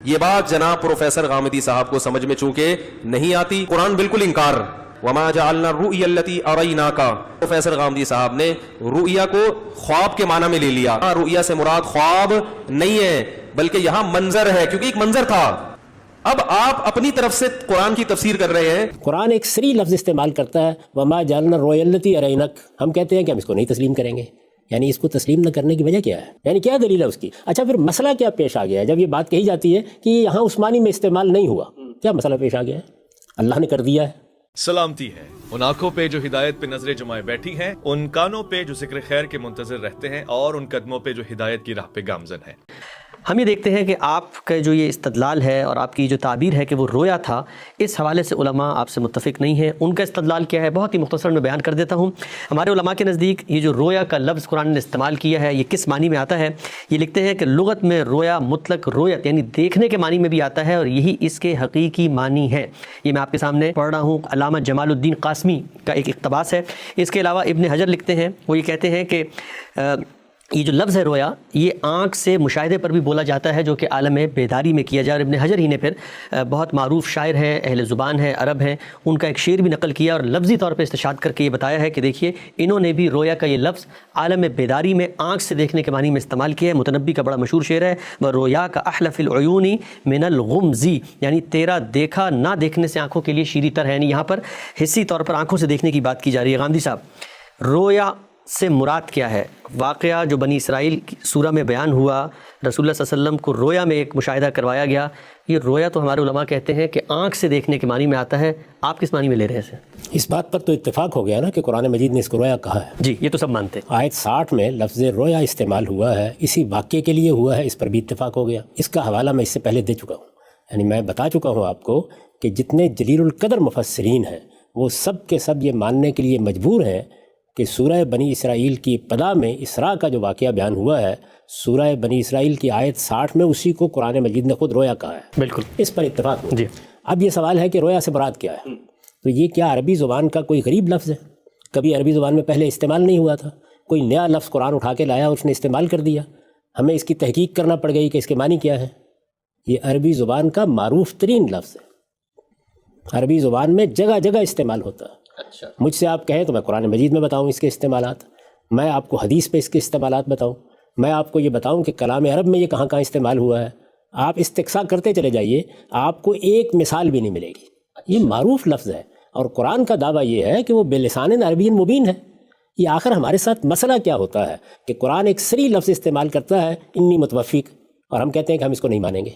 یہ بات جناب پروفیسر غامدی صاحب کو سمجھ میں چونکہ نہیں آتی، قرآن بالکل انکار، وما جعلنا الرؤیا التي اریناک، پروفیسر غامدی صاحب نے رؤیا کو خواب کے معنی میں لے لیا۔ رؤیا سے مراد خواب نہیں ہے بلکہ یہاں منظر ہے، کیونکہ ایک منظر تھا۔ اب آپ اپنی طرف سے قرآن کی تفسیر کر رہے ہیں۔ قرآن ایک صریح لفظ استعمال کرتا ہے، وما جعلنا الرؤیا التي اریناک، ہم کہتے ہیں کہ ہم اس کو نہیں تسلیم کریں گے۔ یعنی اس کو تسلیم نہ کرنے کی وجہ کیا ہے؟ یعنی کیا دلیل ہے اس کی؟ اچھا پھر مسئلہ کیا پیش آ گیا ہے جب یہ بات کہی جاتی ہے کہ یہاں اس معنی میں استعمال نہیں ہوا؟ کیا مسئلہ پیش آ گیا ہے؟ اللہ نے کر دیا ہے۔ سلامتی ہے ان آنکھوں پہ جو ہدایت پہ نظریں جمائے بیٹھی ہیں، ان کانوں پہ جو ذکر خیر کے منتظر رہتے ہیں، اور ان قدموں پہ جو ہدایت کی راہ پہ گامزن ہیں۔ ہم یہ دیکھتے ہیں کہ آپ کا جو یہ استدلال ہے اور آپ کی جو تعبیر ہے کہ وہ رویا تھا، اس حوالے سے علماء آپ سے متفق نہیں ہیں۔ ان کا استدلال کیا ہے؟ بہت ہی مختصر میں بیان کر دیتا ہوں۔ ہمارے علماء کے نزدیک یہ جو رویا کا لفظ قرآن نے استعمال کیا ہے، یہ کس معنی میں آتا ہے؟ یہ لکھتے ہیں کہ لغت میں رویا مطلق رویت یعنی دیکھنے کے معنی میں بھی آتا ہے، اور یہی اس کے حقیقی معنی ہے۔ یہ میں آپ کے سامنے پڑھ رہا ہوں، علامہ جمال الدین قاسمی کا ایک اقتباس ہے۔ اس کے علاوہ ابن حجر لکھتے ہیں، وہ یہ کہتے ہیں کہ یہ جو لفظ ہے رویا، یہ آنکھ سے مشاہدے پر بھی بولا جاتا ہے جو کہ عالم بیداری میں کیا جائے۔ اور ابن حجر ہی نے پھر بہت معروف شاعر ہیں، اہل زبان ہیں، عرب ہیں، ان کا ایک شعر بھی نقل کیا اور لفظی طور پہ استشہاد کر کے یہ بتایا ہے کہ دیکھیے انہوں نے بھی رویا کا یہ لفظ عالم بیداری میں آنکھ سے دیکھنے کے معنی میں استعمال کیا ہے۔ متنبی کا بڑا مشہور شعر ہے، وہ رویا کا احلف العیون من الغمزی، یعنی تیرا دیکھا نہ دیکھنے سے آنکھوں کے لیے شیریں تر ہے۔ یعنی یہاں پر حصی طور پر آنکھوں سے دیکھنے کی بات کی جا رہی ہے۔ غامدی صاحب، رویا سے مراد کیا ہے؟ واقعہ جو بنی اسرائیل کی سورہ میں بیان ہوا، رسول اللہ صلی اللہ علیہ وسلم کو رویا میں ایک مشاہدہ کروایا گیا، یہ رویا تو ہمارے علماء کہتے ہیں کہ آنکھ سے دیکھنے کے معنی میں آتا ہے۔ آپ کس معنی میں لے رہے ہیں اسے؟ اس بات پر تو اتفاق ہو گیا نا کہ قرآن مجید نے اس کو رویا کہا ہے۔ جی، یہ تو سب مانتے ہیں۔ آیت 60 میں لفظ رویا استعمال ہوا ہے، اسی واقعے کے لیے ہوا ہے، اس پر بھی اتفاق ہو گیا۔ اس کا حوالہ میں اس سے پہلے دے چکا ہوں، یعنی میں بتا چکا ہوں آپ کو کہ جتنے جلیل القدر مفسرین ہیں وہ سب کے سب یہ ماننے کے لیے مجبور ہیں کہ سورہ بنی اسرائیل کی ابتدا میں اسراء کا جو واقعہ بیان ہوا ہے، سورہ بنی اسرائیل کی آیت 60 میں اسی کو قرآن مجید نے خود رویا کہا ہے۔ بالکل، اس پر اتفاق ہو۔ جی، اب یہ سوال ہے کہ رویا سے مراد کیا ہے؟ تو یہ کیا عربی زبان کا کوئی غریب لفظ ہے؟ کبھی عربی زبان میں پہلے استعمال نہیں ہوا تھا، کوئی نیا لفظ قرآن اٹھا کے لایا اور اس نے استعمال کر دیا، ہمیں اس کی تحقیق کرنا پڑ گئی کہ اس کے معنی کیا ہے؟ یہ عربی زبان کا معروف ترین لفظ ہے، عربی زبان میں جگہ جگہ استعمال ہوتا ہے۔ مجھ سے آپ کہیں تو میں قرآن مجید میں بتاؤں اس کے استعمالات، میں آپ کو حدیث پہ اس کے استعمالات بتاؤں، میں آپ کو یہ بتاؤں کہ کلام عرب میں یہ کہاں کہاں استعمال ہوا ہے۔ آپ استقصاء کرتے چلے جائیے، آپ کو ایک مثال بھی نہیں ملے گی۔ یہ معروف لفظ ہے، اور قرآن کا دعویٰ یہ ہے کہ وہ بلسان عربی مبین ہے۔ یہ آخر ہمارے ساتھ مسئلہ کیا ہوتا ہے کہ قرآن ایک صریح لفظ استعمال کرتا ہے، انی متوفق، اور ہم کہتے ہیں کہ ہم اس کو نہیں مانیں گے۔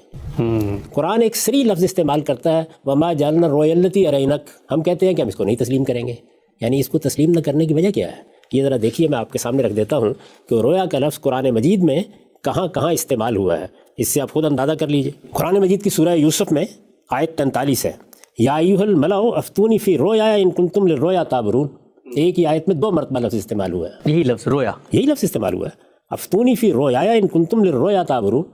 قرآن ایک صریح لفظ استعمال کرتا ہے، وما جعلنا الرؤیا التي اریناک، ہم کہتے ہیں کہ ہم اس کو نہیں تسلیم کریں گے۔ یعنی اس کو تسلیم نہ کرنے کی وجہ کیا ہے؟ یہ ذرا دیکھیے، میں آپ کے سامنے رکھ دیتا ہوں کہ رویا کا لفظ قرآن مجید میں کہاں کہاں استعمال ہوا ہے، اس سے آپ خود اندازہ کر لیجئے۔ قرآن مجید کی سورہ یوسف میں آیت 43 ہے، یا ایھا الملأ افتونی فی رؤیا ان کنتم للرؤیا تعبرون۔ ایک ہی آیت میں 2 مرتبہ لفظ استعمال ہوا ہے، یہی لفظ رویا، یہی لفظ استعمال ہوا ہے، افتونی فی رؤیا ان کنتم للرؤیا تعبرون۔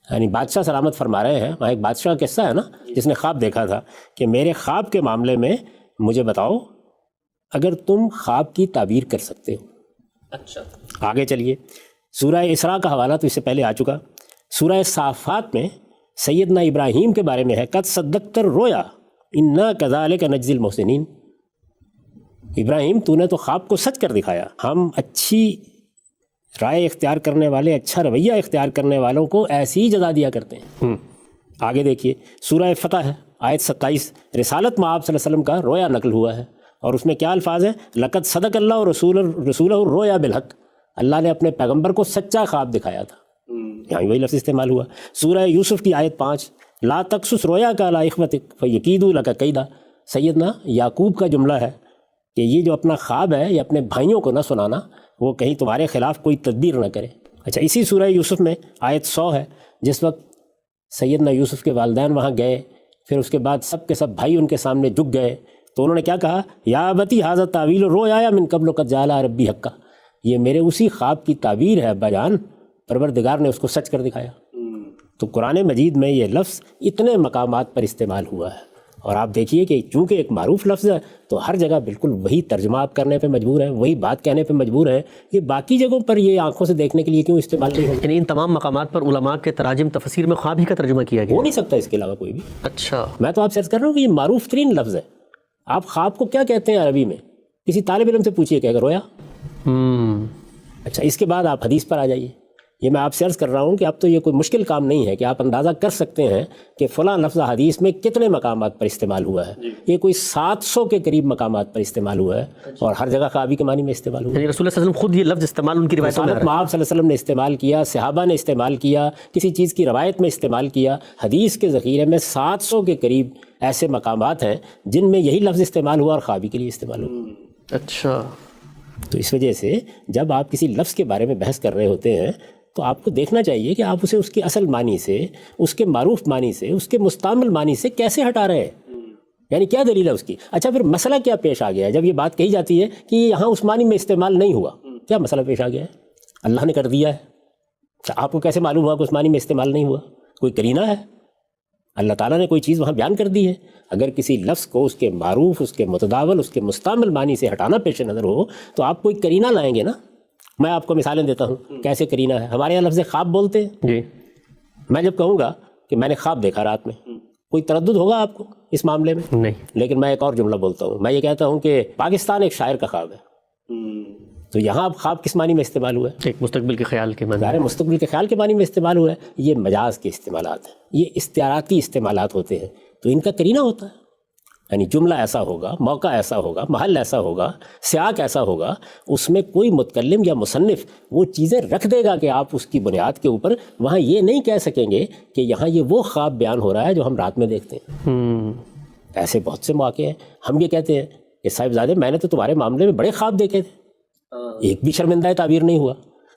یعنی بادشاہ سلامت فرما رہے ہیں، وہاں ایک بادشاہ کا قصہ ہے نا جس نے خواب دیکھا تھا کہ میرے خواب کے معاملے میں مجھے بتاؤ اگر تم خواب کی تعبیر کر سکتے ہو۔ اچھا، آگے چلیے، سورہ اسراء کا حوالہ تو اس سے پہلے آ چکا۔ سورہ صافات میں سیدنا ابراہیم کے بارے میں ہے، قد صدقت الرؤیا انا کذالک نجزی المحسنین۔ ابراہیم تو نے تو خواب کو سچ کر دکھایا، ہم اچھی رائے اختیار کرنے والے، اچھا رویہ اختیار کرنے والوں کو ایسی ہی جزا دیا کرتے ہیں۔ آگے دیکھیے، سورہ فتح ہے، آیت 27، رسالت میں آپ صلی اللہ علیہ وسلم کا رویا نقل ہوا ہے، اور اس میں کیا الفاظ ہیں؟ لقد صدق اللہ رسولہ الرؤیا بالحق، اللہ نے اپنے پیغمبر کو سچا خواب دکھایا تھا، یہاں وہی لفظ استعمال ہوا۔ سورہ یوسف کی آیت 5، لا تقصص رؤیا کا علی اخوتک فیکیدوا لک کیدا، سیدنا یعقوب کا جملہ ہے کہ یہ جو اپنا خواب ہے یہ اپنے بھائیوں کو نہ سنانا، وہ کہیں تمہارے خلاف کوئی تدبیر نہ کرے۔ اچھا، اسی سورہ یوسف میں آیت 100 ہے، جس وقت سیدنا یوسف کے والدین وہاں گئے، پھر اس کے بعد سب کے سب بھائی ان کے سامنے جھک گئے، تو انہوں نے کیا کہا؟ یا ابتی ھذا تاویل الرؤیا من قبل قد جعلها ربی حقا، یہ میرے اسی خواب کی تعبیر ہے ابا جان، پروردگار نے اس کو سچ کر دکھایا۔ تو قرآن مجید میں یہ لفظ اتنے مقامات پر استعمال ہوا ہے، اور آپ دیکھیے کہ چونکہ ایک معروف لفظ ہے تو ہر جگہ بالکل وہی ترجمہ آپ کرنے پہ مجبور ہیں، وہی بات کہنے پہ مجبور ہیں، یہ باقی جگہوں پر یہ آنکھوں سے دیکھنے کے لیے کیوں استعمال نہیں ہوگا؟ یعنی ان تمام مقامات پر علماء کے تراجم تفسیر میں خواب ہی کا ترجمہ کیا گیا؟ ہو نہیں سکتا اس کے علاوہ کوئی بھی۔ اچھا، میں تو آپ سے عرض کر رہا ہوں کہ یہ معروف ترین لفظ ہے۔ آپ خواب کو کیا کہتے ہیں عربی میں؟ کسی طالب علم سے پوچھیے کہ اگر رویا۔ اچھا، اس کے بعد آپ حدیث پر آ جائیے۔ یہ میں آپ سے عرض کر رہا ہوں کہ اب تو یہ کوئی مشکل کام نہیں ہے کہ آپ اندازہ کر سکتے ہیں کہ فلاں لفظ حدیث میں کتنے مقامات پر استعمال ہوا ہے۔ یہ کوئی 700 کے قریب مقامات پر استعمال ہوا ہے اور ہر جگہ خوابی کے معنی میں استعمال ہوا ہے۔ یعنی رسول اللہ صلی اللہ علیہ وسلم خود یہ لفظ استعمال ان کی روایتوں میں آ رہا ہے۔ آپ صلی اللہ علیہ وسلم نے استعمال کیا، صحابہ نے استعمال کیا، کسی چیز کی روایت میں استعمال کیا۔ حدیث کے ذخیرے میں 700 کے قریب ایسے مقامات ہیں جن میں یہی لفظ استعمال ہوا اور خوابی کے لیے استعمال ہوا۔ اچھا، تو اس وجہ سے جب آپ کسی لفظ کے بارے میں بحث کر رہے ہوتے ہیں تو آپ کو دیکھنا چاہیے کہ آپ اسے اس کے اصل معنی سے، اس کے معروف معنی سے، اس کے مستعمل معنی سے کیسے ہٹا رہے ہیں، یعنی کیا دلیل ہے اس کی۔ اچھا، پھر مسئلہ کیا پیش آ گیا ہے جب یہ بات کہی جاتی ہے کہ یہاں اس معنی میں استعمال نہیں ہوا؟ کیا مسئلہ پیش آ گیا ہے؟ اللہ نے کر دیا ہے۔ اچھا، آپ کو کیسے معلوم ہوا کہ اس معنی میں استعمال نہیں ہوا؟ کوئی کرینہ ہے؟ اللہ تعالیٰ نے کوئی چیز وہاں بیان کر دی ہے۔ اگر کسی لفظ کو اس کے معروف، اس کے متداول، اس کے مستعمل معنی سے ہٹانا پیش نظر ہو تو آپ کوئی کرینہ لائیں گے نا۔ میں آپ کو مثالیں دیتا ہوں کیسے کرینہ ہے۔ ہمارے یہاں لفظ خواب بولتے ہیں جی، میں جب کہوں گا کہ میں نے خواب دیکھا رات میں، کوئی تردد ہوگا آپ کو اس معاملے میں؟ نہیں۔ لیکن میں ایک اور جملہ بولتا ہوں، میں یہ کہتا ہوں کہ پاکستان ایک شاعر کا خواب ہے، تو یہاں اب خواب کس معنی میں استعمال ہوا ہے؟ ایک مستقبل کے خیال کے معنی۔ ظاہر ہے مستقبل کے خیال کے معنی میں استعمال ہوا ہے۔ یہ مجاز کے استعمالات ہیں، یہ استعاراتی استعمالات ہوتے ہیں، تو ان کا کرینہ ہوتا ہے، یعنی جملہ ایسا ہوگا، موقع ایسا ہوگا، محل ایسا ہوگا، سیاق ایسا ہوگا، اس میں کوئی متکلم یا مصنف وہ چیزیں رکھ دے گا کہ آپ اس کی بنیاد کے اوپر وہاں یہ نہیں کہہ سکیں گے کہ یہاں یہ وہ خواب بیان ہو رہا ہے جو ہم رات میں دیکھتے ہیں۔ ایسے بہت سے مواقع ہیں، ہم یہ کہتے ہیں کہ صاحب زادے میں نے تو تمہارے معاملے میں بڑے خواب دیکھے تھے، ایک بھی شرمندہ تعبیر نہیں ہوا۔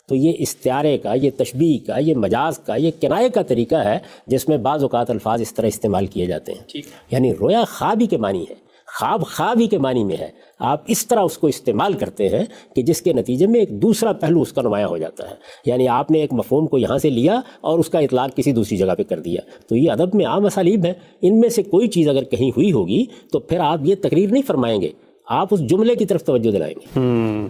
تو یہ استعارے کا، یہ تشبیہ کا، یہ مجاز کا، یہ کنایے کا طریقہ ہے جس میں بعض اوقات الفاظ اس طرح استعمال کیے جاتے ہیں۔ یعنی رویا خواب ہی کے معنی ہے، خواب خواب ہی کے معنی میں ہے، آپ اس طرح اس کو استعمال کرتے ہیں کہ جس کے نتیجے میں ایک دوسرا پہلو اس کا نمایاں ہو جاتا ہے۔ یعنی آپ نے ایک مفہوم کو یہاں سے لیا اور اس کا اطلاق کسی دوسری جگہ پہ کر دیا۔ تو یہ ادب میں عام اسالیب ہیں، ان میں سے کوئی چیز اگر کہیں ہوئی ہوگی تو پھر آپ یہ تقریر نہیں فرمائیں گے، آپ اس جملے کی طرف توجہ دلائیں گے۔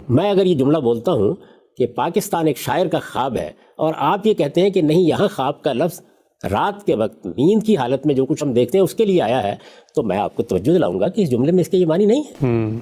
میں اگر یہ جملہ بولتا ہوں کہ پاکستان ایک شاعر کا خواب ہے اور آپ یہ کہتے ہیں کہ نہیں یہاں خواب کا لفظ رات کے وقت نیند کی حالت میں جو کچھ ہم دیکھتے ہیں اس کے لیے آیا ہے، تو میں آپ کو توجہ دلاؤں گا کہ اس جملے میں اس کے یہ معنی نہیں ہے۔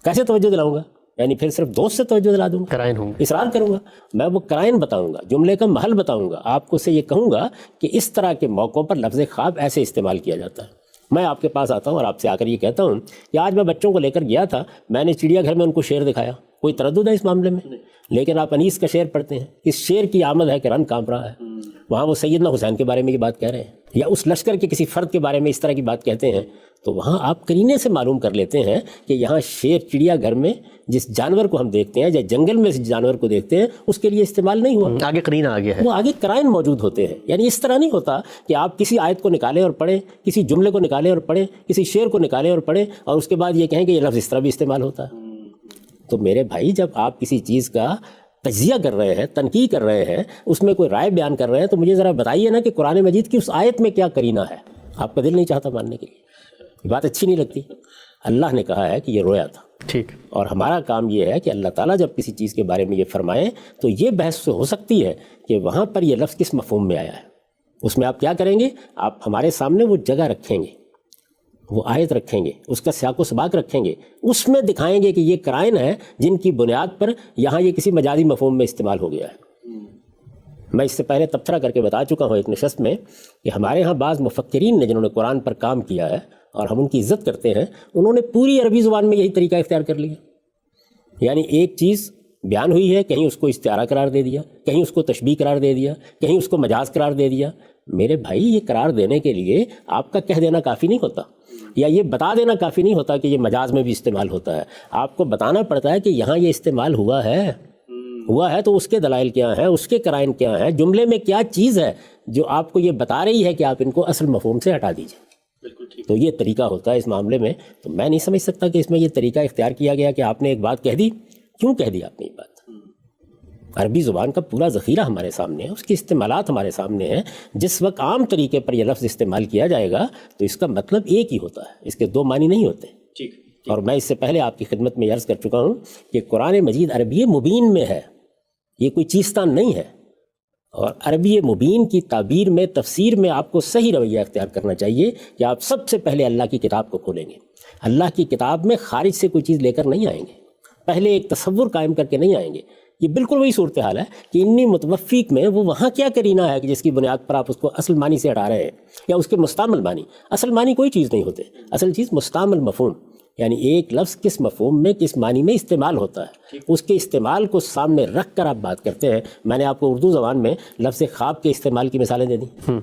کیسے توجہ دلاؤں گا؟ یعنی پھر صرف دوست سے توجہ دلا دوں گا، قرائن ہوں گے، اصرار کروں گا، میں وہ قرائن بتاؤں گا، جملے کا محل بتاؤں گا، آپ کو سے یہ کہوں گا کہ اس طرح کے موقعوں پر لفظ خواب ایسے استعمال کیا جاتا ہے۔ میں آپ کے پاس آتا ہوں اور آپ سے آ کر یہ کہتا ہوں کہ آج میں بچوں کو لے کر گیا تھا، میں نے چڑیا گھر میں ان کو شعر دکھایا، کوئی تردد ہے اس معاملے میں؟ لیکن آپ انیس کا شعر پڑھتے ہیں، اس شعر کی آمد ہے کہ رن کانپ رہا ہے، وہاں وہ سیدنا حسین کے بارے میں یہ بات کہہ رہے ہیں یا اس لشکر کے کسی فرد کے بارے میں اس طرح کی بات کہتے ہیں، تو وہاں آپ کرینے سے معلوم کر لیتے ہیں کہ یہاں شعر چڑیا گھر میں جس جانور کو ہم دیکھتے ہیں یا جنگل میں جس جانور کو دیکھتے ہیں اس کے لیے استعمال نہیں ہوا، آگے قرینہ آ گیا ہے، وہ آگے قرائن موجود ہوتے ہیں۔ یعنی اس طرح نہیں ہوتا کہ آپ کسی آیت کو نکالیں اور پڑھیں، کسی جملے کو نکالیں اور پڑھیں، کسی شعر کو نکالیں اور پڑھیں اور اس کے بعد یہ کہیں کہ یہ لفظ اس طرح بھی استعمال ہوتا ہے۔ تو میرے بھائی جب آپ کسی چیز کا تجزیہ کر رہے ہیں، تنقید کر رہے ہیں، اس میں کوئی رائے بیان کر رہے ہیں، تو مجھے ذرا بتائیے نا کہ قرآن مجید کی اس آیت میں کیا کرینہ ہے؟ آپ کا دل نہیں چاہتا ماننے کے لیے، یہ بات اچھی نہیں لگتی۔ اللہ نے کہا ہے کہ یہ رویا تھا، ٹھیک، اور ہمارا کام یہ ہے کہ اللہ تعالیٰ جب کسی چیز کے بارے میں یہ فرمائیں تو یہ بحث ہو سکتی ہے کہ وہاں پر یہ لفظ کس مفہوم میں آیا ہے۔ اس میں آپ کیا کریں گے؟ آپ ہمارے سامنے وہ جگہ رکھیں گے، وہ آیت رکھیں گے، اس کا سیاق و سباق رکھیں گے، اس میں دکھائیں گے کہ یہ قرائن ہیں جن کی بنیاد پر یہاں یہ کسی مجازی مفہوم میں استعمال ہو گیا ہے۔ میں اس سے پہلے تبصرہ کر کے بتا چکا ہوں ایک نشست میں کہ ہمارے ہاں بعض مفکرین نے جنہوں نے قرآن پر کام کیا ہے اور ہم ان کی عزت کرتے ہیں، انہوں نے پوری عربی زبان میں یہی طریقہ اختیار کر لیا۔ یعنی ایک چیز بیان ہوئی ہے، کہیں اس کو استعارہ قرار دے دیا، کہیں اس کو تشبیہ قرار دے دیا، کہیں اس کو مجاز قرار دے دیا۔ میرے بھائی یہ قرار دینے کے لیے آپ کا کہہ دینا کافی نہیں ہوتا، یا یہ بتا دینا کافی نہیں ہوتا کہ یہ مجاز میں بھی استعمال ہوتا ہے۔ آپ کو بتانا پڑتا ہے کہ یہاں یہ استعمال ہوا ہے تو اس کے دلائل کیا ہیں، اس کے قرائن کیا ہیں، جملے میں کیا چیز ہے جو آپ کو یہ بتا رہی ہے کہ آپ ان کو اصل مفہوم سے ہٹا دیجیے۔ تو یہ طریقہ ہوتا ہے اس معاملے میں۔ تو میں نہیں سمجھ سکتا کہ اس میں یہ طریقہ اختیار کیا گیا کہ آپ نے ایک بات کہہ دی، کیوں کہہ دی آپ نے یہ بات؟ عربی زبان کا پورا ذخیرہ ہمارے سامنے ہے، اس کے استعمالات ہمارے سامنے ہیں. جس وقت عام طریقے پر یہ لفظ استعمال کیا جائے گا تو اس کا مطلب ایک ہی ہوتا ہے، اس کے دو معنی نہیں ہوتے. اور میں اس سے پہلے آپ کی خدمت میں عرض کر چکا ہوں کہ قرآن مجید عربی مبین میں ہے، یہ کوئی چیستان نہیں ہے. اور عربی مبین کی تعبیر میں، تفسیر میں آپ کو صحیح رویہ اختیار کرنا چاہیے کہ آپ سب سے پہلے اللہ کی کتاب کو کھولیں گے. اللہ کی کتاب میں خارج سے کوئی چیز لے کر نہیں آئیں گے، پہلے ایک تصور قائم کر کے نہیں آئیں گے. یہ بالکل وہی صورتحال ہے کہ انی متوفیق میں وہ وہاں کیا کرینہ ہے کہ جس کی بنیاد پر آپ اس کو اصل معنی سے ہٹا رہے ہیں، یا اس کے مستعمل معنی. اصل معنی کوئی چیز نہیں ہوتے، اصل چیز مستعمل مفہوم، یعنی ایک لفظ کس مفہوم میں کس معنی میں استعمال ہوتا ہے، اس کے استعمال کو سامنے رکھ کر آپ بات کرتے ہیں. میں نے آپ کو اردو زبان میں لفظ خواب کے استعمال کی مثالیں دے دیں.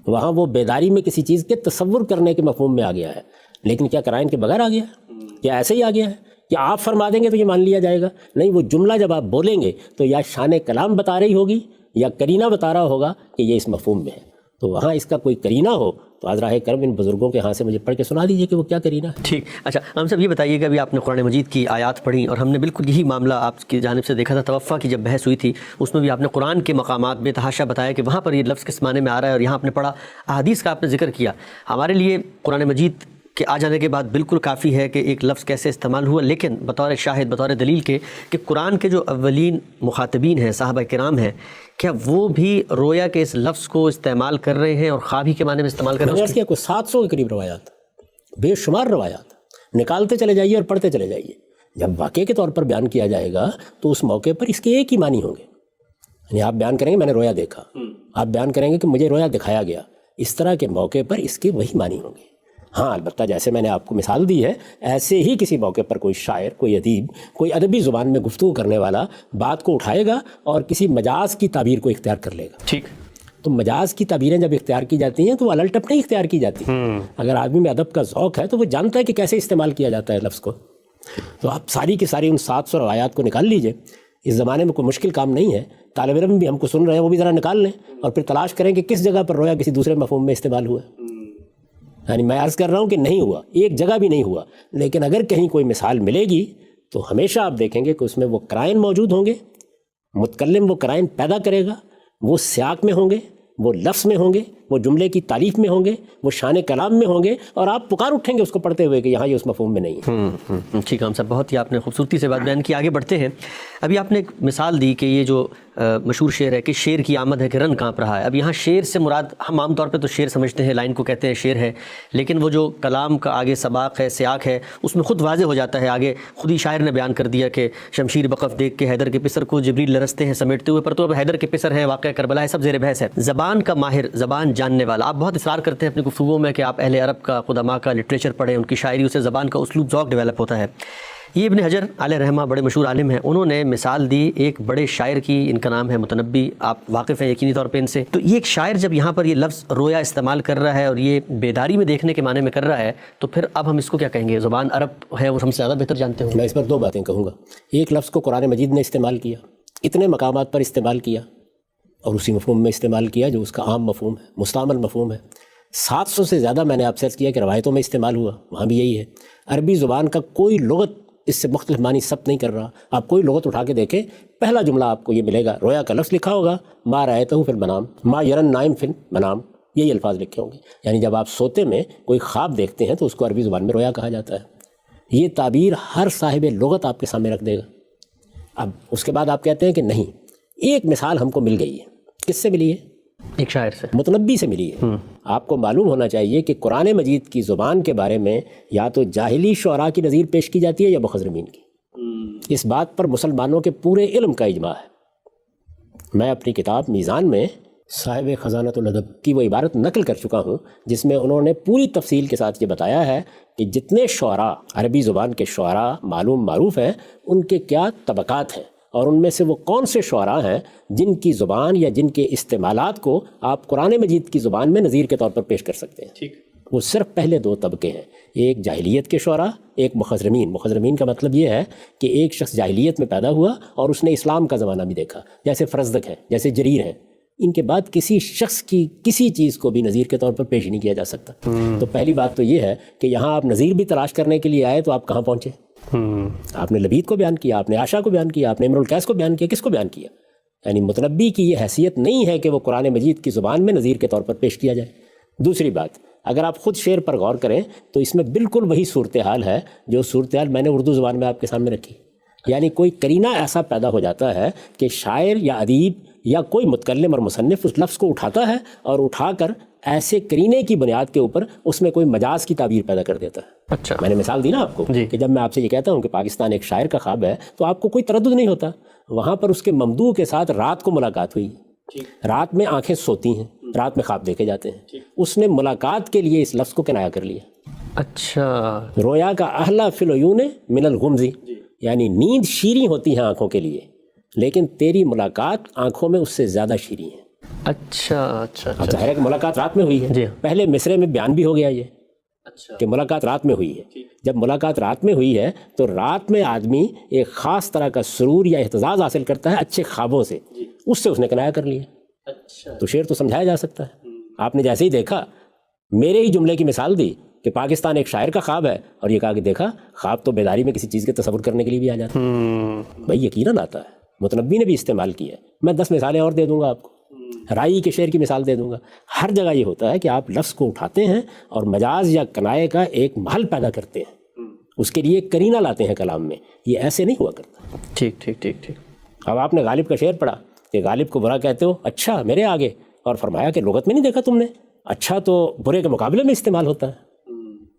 وہاں وہ بیداری میں کسی چیز کے تصور کرنے کے مفہوم میں آ گیا ہے، لیکن کیا قرائن کے بغیر آ گیا ہے؟ کیا ایسے ہی آ گیا ہے؟ کیا آپ فرما دیں گے تو یہ مان لیا جائے گا؟ نہیں، وہ جملہ جب آپ بولیں گے تو یا شان کلام بتا رہی ہوگی یا کرینہ بتا رہا ہوگا کہ یہ اس مفہوم میں ہے. تو وہاں اس کا کوئی کرینہ ہو تو ازراہ کرم ان بزرگوں کے ہاں سے مجھے پڑھ کے سنا دیجئے کہ وہ کیا کرینہ ہے. ٹھیک. اچھا ہم سب یہ بتائیے کہ ابھی آپ نے قرآن مجید کی آیات پڑھی اور ہم نے بالکل یہی معاملہ آپ کی جانب سے دیکھا تھا. توفیٰ کی جب بحث ہوئی تھی اس میں بھی آپ نے قرآن کے مقامات بے تحاشا بتایا کہ وہاں پر یہ لفظ کس معنی میں آ رہا ہے، اور یہاں آپ نے پڑھا احادیث کا آپ نے ذکر کیا. ہمارے لیے قرآن مجید کہ آ جانے کے بعد بالکل کافی ہے کہ ایک لفظ کیسے استعمال ہوا، لیکن بطور شاہد، بطور دلیل کے کہ قرآن کے جو اولین مخاطبین ہیں، صحابہ کرام ہیں، کیا وہ بھی رویا کے اس لفظ کو استعمال کر رہے ہیں اور خواب ہی کے معنی میں استعمال کر رہے ہیں؟ کیا کوئی 700 کے قریب روایات، بے شمار روایات نکالتے چلے جائیے اور پڑھتے چلے جائیے. جب واقعے کے طور پر بیان کیا جائے گا تو اس موقع پر اس کے ایک ہی معنی ہوں گے. یعنی آپ بیان کریں گے میں نے رویا دیکھا، آپ بیان کریں گے کہ مجھے رویا دکھایا گیا. اس طرح کے موقع پر اس کے وہی معنی ہوں گے. ہاں البتہ جیسے میں نے آپ کو مثال دی ہے، ایسے ہی کسی موقع پر کوئی شاعر، کوئی ادیب، کوئی ادبی زبان میں گفتگو کرنے والا بات کو اٹھائے گا اور کسی مجاز کی تعبیر کو اختیار کر لے گا. ٹھیک. تو مجاز کی تعبیریں جب اختیار کی جاتی ہیں تو وہ الٹپ نہیں اختیار کی جاتی. اگر آدمی میں ادب کا ذوق ہے تو وہ جانتا ہے کہ کیسے استعمال کیا جاتا ہے لفظ کو. تو آپ ساری کی ساری ان 700 روایات کو نکال لیجئے. اس زمانے میں کوئی مشکل کام نہیں ہے. طالب علم بھی ہم کو سن رہے ہیں وہ بھی ذرا نکال لیں اور پھر تلاش کریں کہ کس جگہ پر رویا کسی دوسرے مفہوم میں استعمال ہوا. یعنی میں عرض کر رہا ہوں کہ نہیں ہوا، ایک جگہ بھی نہیں ہوا، لیکن اگر کہیں کوئی مثال ملے گی تو ہمیشہ آپ دیکھیں گے کہ اس میں وہ قرائن موجود ہوں گے، متکلم وہ قرائن پیدا کرے گا، وہ سیاق میں ہوں گے، وہ لفظ میں ہوں گے، وہ جملے کی تعریف میں ہوں گے، وہ شان کلام میں ہوں گے، اور آپ پکار اٹھیں گے اس کو پڑھتے ہوئے کہ یہاں یہ اس مفہوم میں نہیں ہے. ٹھیک. ہم سب بہت ہی آپ نے خوبصورتی سے بات بیان کی. آگے بڑھتے ہیں. ابھی آپ نے ایک مثال دی کہ یہ جو مشہور شعر ہے کہ شیر کی آمد ہے کہ رن کانپ رہا ہے. اب یہاں شعر سے مراد ہم عام طور پہ تو شعر سمجھتے ہیں، لائن کو کہتے ہیں شعر ہے، لیکن وہ جو کلام کا آگے سباق ہے، سیاق ہے، اس میں خود واضح ہو جاتا ہے. آگے خود ہی شاعر نے بیان کر دیا کہ شمشیر بقف دیکھ کے حیدر کے پسر کو جبریل لرزتے ہیں سمیٹتے ہوئے، پر تو اب حیدر کے پسر ہے، واقعہ کربلا ہے، سب زیر بحث ہے. زبان کا ماہر، زبان جاننے والا. آپ بہت اصرار کرتے ہیں اپنی گفتگو میں کہ آپ اہل عرب کا، قدماء کا لٹریچر پڑھیں، ان کی شاعری، اسے زبان کا اسلوب ذوق ڈیولپ ہوتا ہے. یہ ابن حجر علیہ رحمہ بڑے مشہور عالم ہیں، انہوں نے مثال دی ایک بڑے شاعر کی، ان کا نام ہے متنبی، آپ واقف ہیں یقینی طور پہ ان سے. تو یہ ایک شاعر جب یہاں پر یہ لفظ رویا استعمال کر رہا ہے اور یہ بیداری میں دیکھنے کے معنی میں کر رہا ہے، تو پھر اب ہم اس کو کیا کہیں گے؟ زبان عرب ہے، وہ ہم سے زیادہ بہتر جانتے ہوں. میں اس پر دو باتیں کہوں گا. ایک لفظ کو قرآن مجید نے استعمال کیا، اتنے مقامات پر استعمال کیا، اور اسی مفہوم میں استعمال کیا جو اس کا عام مفہوم ہے، مستعمل مفہوم ہے. 700 سے زیادہ میں نے آپ سے عرض کیا کہ روایتوں میں استعمال ہوا، وہاں بھی یہی ہے. عربی زبان کا کوئی لغت اس سے مختلف معنی ثبت نہیں کر رہا. آپ کوئی لغت اٹھا کے دیکھیں، پہلا جملہ آپ کو یہ ملے گا، رویا کا لفظ لکھا ہوگا، ما رأیتہ فی المنام، ما یرن نائم فی المنام، یہی الفاظ لکھے ہوں گے. یعنی جب آپ سوتے میں کوئی خواب دیکھتے ہیں تو اس کو عربی زبان میں رویا کہا جاتا ہے. یہ تعبیر ہر صاحب لغت آپ کے سامنے رکھ دے گا. اب اس کے بعد آپ کہتے ہیں کہ نہیں، ایک مثال ہم کو مل گئی ہے. کس سے ملی ہے؟ ایک شاعر سے، متنبی سے ملی ہے. آپ کو معلوم ہونا چاہیے کہ قرآن مجید کی زبان کے بارے میں یا تو جاہلی شعراء کی نظیر پیش کی جاتی ہے یا مخضرمین کی. اس بات پر مسلمانوں کے پورے علم کا اجماع ہے. میں اپنی کتاب میزان میں صاحب خزانۃ الادب کی وہ عبارت نقل کر چکا ہوں جس میں انہوں نے پوری تفصیل کے ساتھ یہ بتایا ہے کہ جتنے شعراء، عربی زبان کے شعراء معروف ہیں، ان کے کیا طبقات ہیں، اور ان میں سے وہ کون سے شعراء ہیں جن کی زبان یا جن کے استعمالات کو آپ قرآن مجید کی زبان میں نظیر کے طور پر پیش کر سکتے ہیں. ٹھیک. وہ صرف پہلے دو طبقے ہیں، ایک جاہلیت کے شعراء، ایک مخضرمین. مخضرمین کا مطلب یہ ہے کہ ایک شخص جاہلیت میں پیدا ہوا اور اس نے اسلام کا زمانہ بھی دیکھا، جیسے فرزدق ہے، جیسے جریر ہیں. ان کے بعد کسی شخص کی کسی چیز کو بھی نظیر کے طور پر پیش نہیں کیا جا سکتا. تو پہلی بات تو یہ ہے کہ یہاں آپ نظیر بھی تلاش کرنے کے لیے آئے تو آپ کہاں پہنچے؟ آپ نے لبید کو بیان کیا، آپ نے عائشہ کو بیان کیا، آپ نے امر القیس کو بیان کیا، کس کو بیان کیا؟ یعنی متنبی کی یہ حیثیت نہیں ہے کہ وہ قرآن مجید کی زبان میں نظیر کے طور پر پیش کیا جائے۔ دوسری بات، اگر آپ خود شعر پر غور کریں تو اس میں بالکل وہی صورتحال ہے جو صورتحال میں نے اردو زبان میں آپ کے سامنے رکھی، یعنی کوئی قرینہ ایسا پیدا ہو جاتا ہے کہ شاعر یا ادیب یا کوئی متکلم اور مصنف اس لفظ کو اٹھاتا ہے اور اٹھا کر ایسے قرینے کی بنیاد کے اوپر اس میں کوئی مجاز کی تعبیر پیدا کر دیتا ہے۔ اچھا، میں نے مثال دی نا آپ کو کہ جب میں آپ سے یہ کہتا ہوں کہ پاکستان ایک شاعر کا خواب ہے تو آپ کو کوئی تردد نہیں ہوتا، وہاں پر اس کے ممدوح کے ساتھ رات کو ملاقات ہوئی، رات میں آنکھیں سوتی ہیں، رات میں خواب دیکھے جاتے ہیں، اس نے ملاقات کے لیے اس لفظ کو کنایا کر لیا۔ اچھا، رویا کا اہلا فی العیون من الغمزی، یعنی نیند شیریں ہوتی ہیں آنکھوں کے لیے لیکن تیری ملاقات آنکھوں میں اس سے زیادہ شیریں ہے۔ اچھا اچھا اب ظاہر ہے کہ ملاقات رات میں ہوئی ہے، جی پہلے مصرے میں بیان بھی ہو گیا یہ کہ ملاقات رات میں ہوئی ہے۔ جب ملاقات رات میں ہوئی ہے تو رات میں آدمی ایک خاص طرح کا سرور یا احتزاز حاصل کرتا ہے اچھے خوابوں سے، اس سے اس نے کنایا کر لیا۔ تو شعر تو سمجھایا جا سکتا ہے۔ آپ نے جیسے ہی دیکھا میرے ہی جملے کی مثال دی کہ پاکستان ایک شاعر کا خواب ہے اور یہ کہا کہ دیکھا خواب تو بیداری میں کسی چیز کے تصور کرنے کے لیے بھی آ جاتا ہے، بھائی یقیناً آتا ہے، متنبی نے بھی استعمال کیا ہے۔ میں 10 مثالیں اور دے دوں گا آپ کو، رائی کے شعر کی مثال دے دوں گا۔ ہر جگہ یہ ہوتا ہے کہ آپ لفظ کو اٹھاتے ہیں اور مجاز یا کنائے کا ایک محل پیدا کرتے ہیں، اس کے لیے ایک قرینہ لاتے ہیں کلام میں، یہ ایسے نہیں ہوا کرتا۔ ٹھیک ٹھیک ٹھیک ٹھیک۔ اب آپ نے غالب کا شعر پڑھا کہ غالب کو برا کہتے ہو، اچھا میرے آگے، اور فرمایا کہ لغت میں نہیں دیکھا تم نے، اچھا تو برے کے مقابلے میں استعمال ہوتا ہے،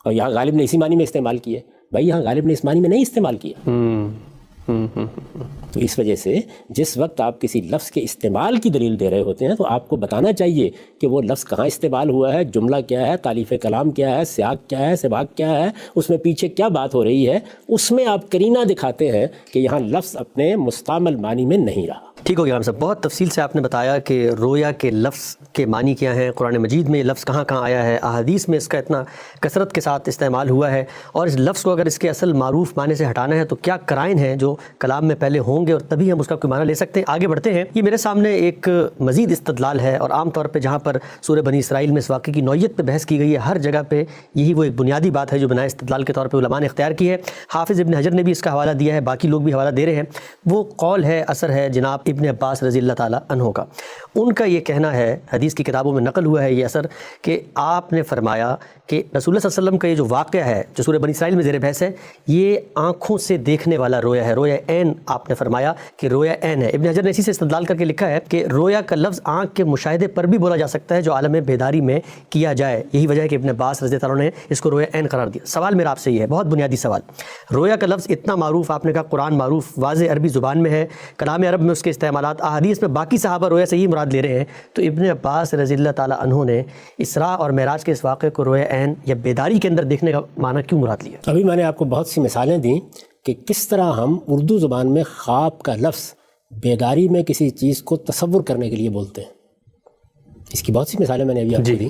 اور یہاں غالب نے اسی معنی میں استعمال کیا۔ بھائی یہاں غالب نے اس معنی میں نہیں استعمال کیا۔ تو اس وجہ سے جس وقت آپ کسی لفظ کے استعمال کی دلیل دے رہے ہوتے ہیں تو آپ کو بتانا چاہیے کہ وہ لفظ کہاں استعمال ہوا ہے، جملہ کیا ہے، تالیف کلام کیا ہے، سیاق کیا ہے، سباق کیا ہے، اس میں پیچھے کیا بات ہو رہی ہے، اس میں آپ قرینہ دکھاتے ہیں کہ یہاں لفظ اپنے مستعمل معنی میں نہیں رہا۔ ٹھیک ہو گیا ہم سب، بہت تفصیل سے آپ نے بتایا کہ رویا کے لفظ کے معنی کیا ہیں، قرآن مجید میں یہ لفظ کہاں کہاں آیا ہے، احادیث میں اس کا اتنا کثرت کے ساتھ استعمال ہوا ہے، اور اس لفظ کو اگر اس کے اصل معروف معنی سے ہٹانا ہے تو کیا قرائن ہیں جو کلام میں پہلے ہوں گے اور تبھی ہم اس کا کوئی معنی لے سکتے ہیں۔ آگے بڑھتے ہیں، یہ میرے سامنے ایک مزید استدلال ہے، اور عام طور پہ جہاں پر سورہ بنی اسرائیل میں اس واقعے کی نوعیت پہ بحث کی گئی ہے ہر جگہ پہ یہی وہ ایک بنیادی بات ہے جو بنائے استدلال کے طور پہ علماء نے اختیار کی ہے۔ حافظ ابن حجر نے بھی اس کا حوالہ دیا ہے، باقی لوگ بھی حوالہ دے رہے ہیں۔ وہ قول ہے، اثر ہے جناب ابن عباس رضی اللہ تعالیٰ عنہ کا۔ ان کا یہ کہنا ہے، حدیث کی کتابوں میں نقل ہوا ہے یہ اثر، کہ آپ نے فرمایا کہ رسول اللہ صلی اللہ علیہ وسلم کا یہ جو واقعہ ہے جو سورہ بنی اسرائیل میں زیر بحث ہے، یہ آنکھوں سے دیکھنے والا رویا ہے، رویا عین۔ آپ نے فرمایا کہ رویا عین ہے۔ ابن حجر نے اسی سے استدلال کر کے لکھا ہے کہ رویا کا لفظ آنکھ کے مشاہدے پر بھی بولا جا سکتا ہے جو عالم بیداری میں کیا جائے، یہی وجہ ہے کہ ابن عباس رضی اللہ عنہ نے اس کو رویا عین قرار دیا۔ سوال میرا آپ سے یہ ہے، بہت بنیادی سوال، رویا کا لفظ اتنا معروف، آپ نے کہا قرآن معروف، واضح عربی زبان میں ہے، کلام عرب میں اس کے استعمالات، احادیث میں باقی صحابہ رویا سے ہی مراد لے رہے ہیں، تو ابن عباس رضی اللہ تعالیٰ عنہ نے اسراء اور معراج کے اس واقعے کو رویا عین یا بیداری کے اندر دیکھنے کا معنی کیوں مراد لیا؟ ابھی میں نے آپ کو بہت سی مثالیں دیں کہ کس طرح ہم اردو زبان میں خواب کا لفظ بیداری میں کسی چیز کو تصور کرنے کے لیے بولتے ہیں، اس کی بہت سی مثالیں میں نے ابھی آپ کو دی۔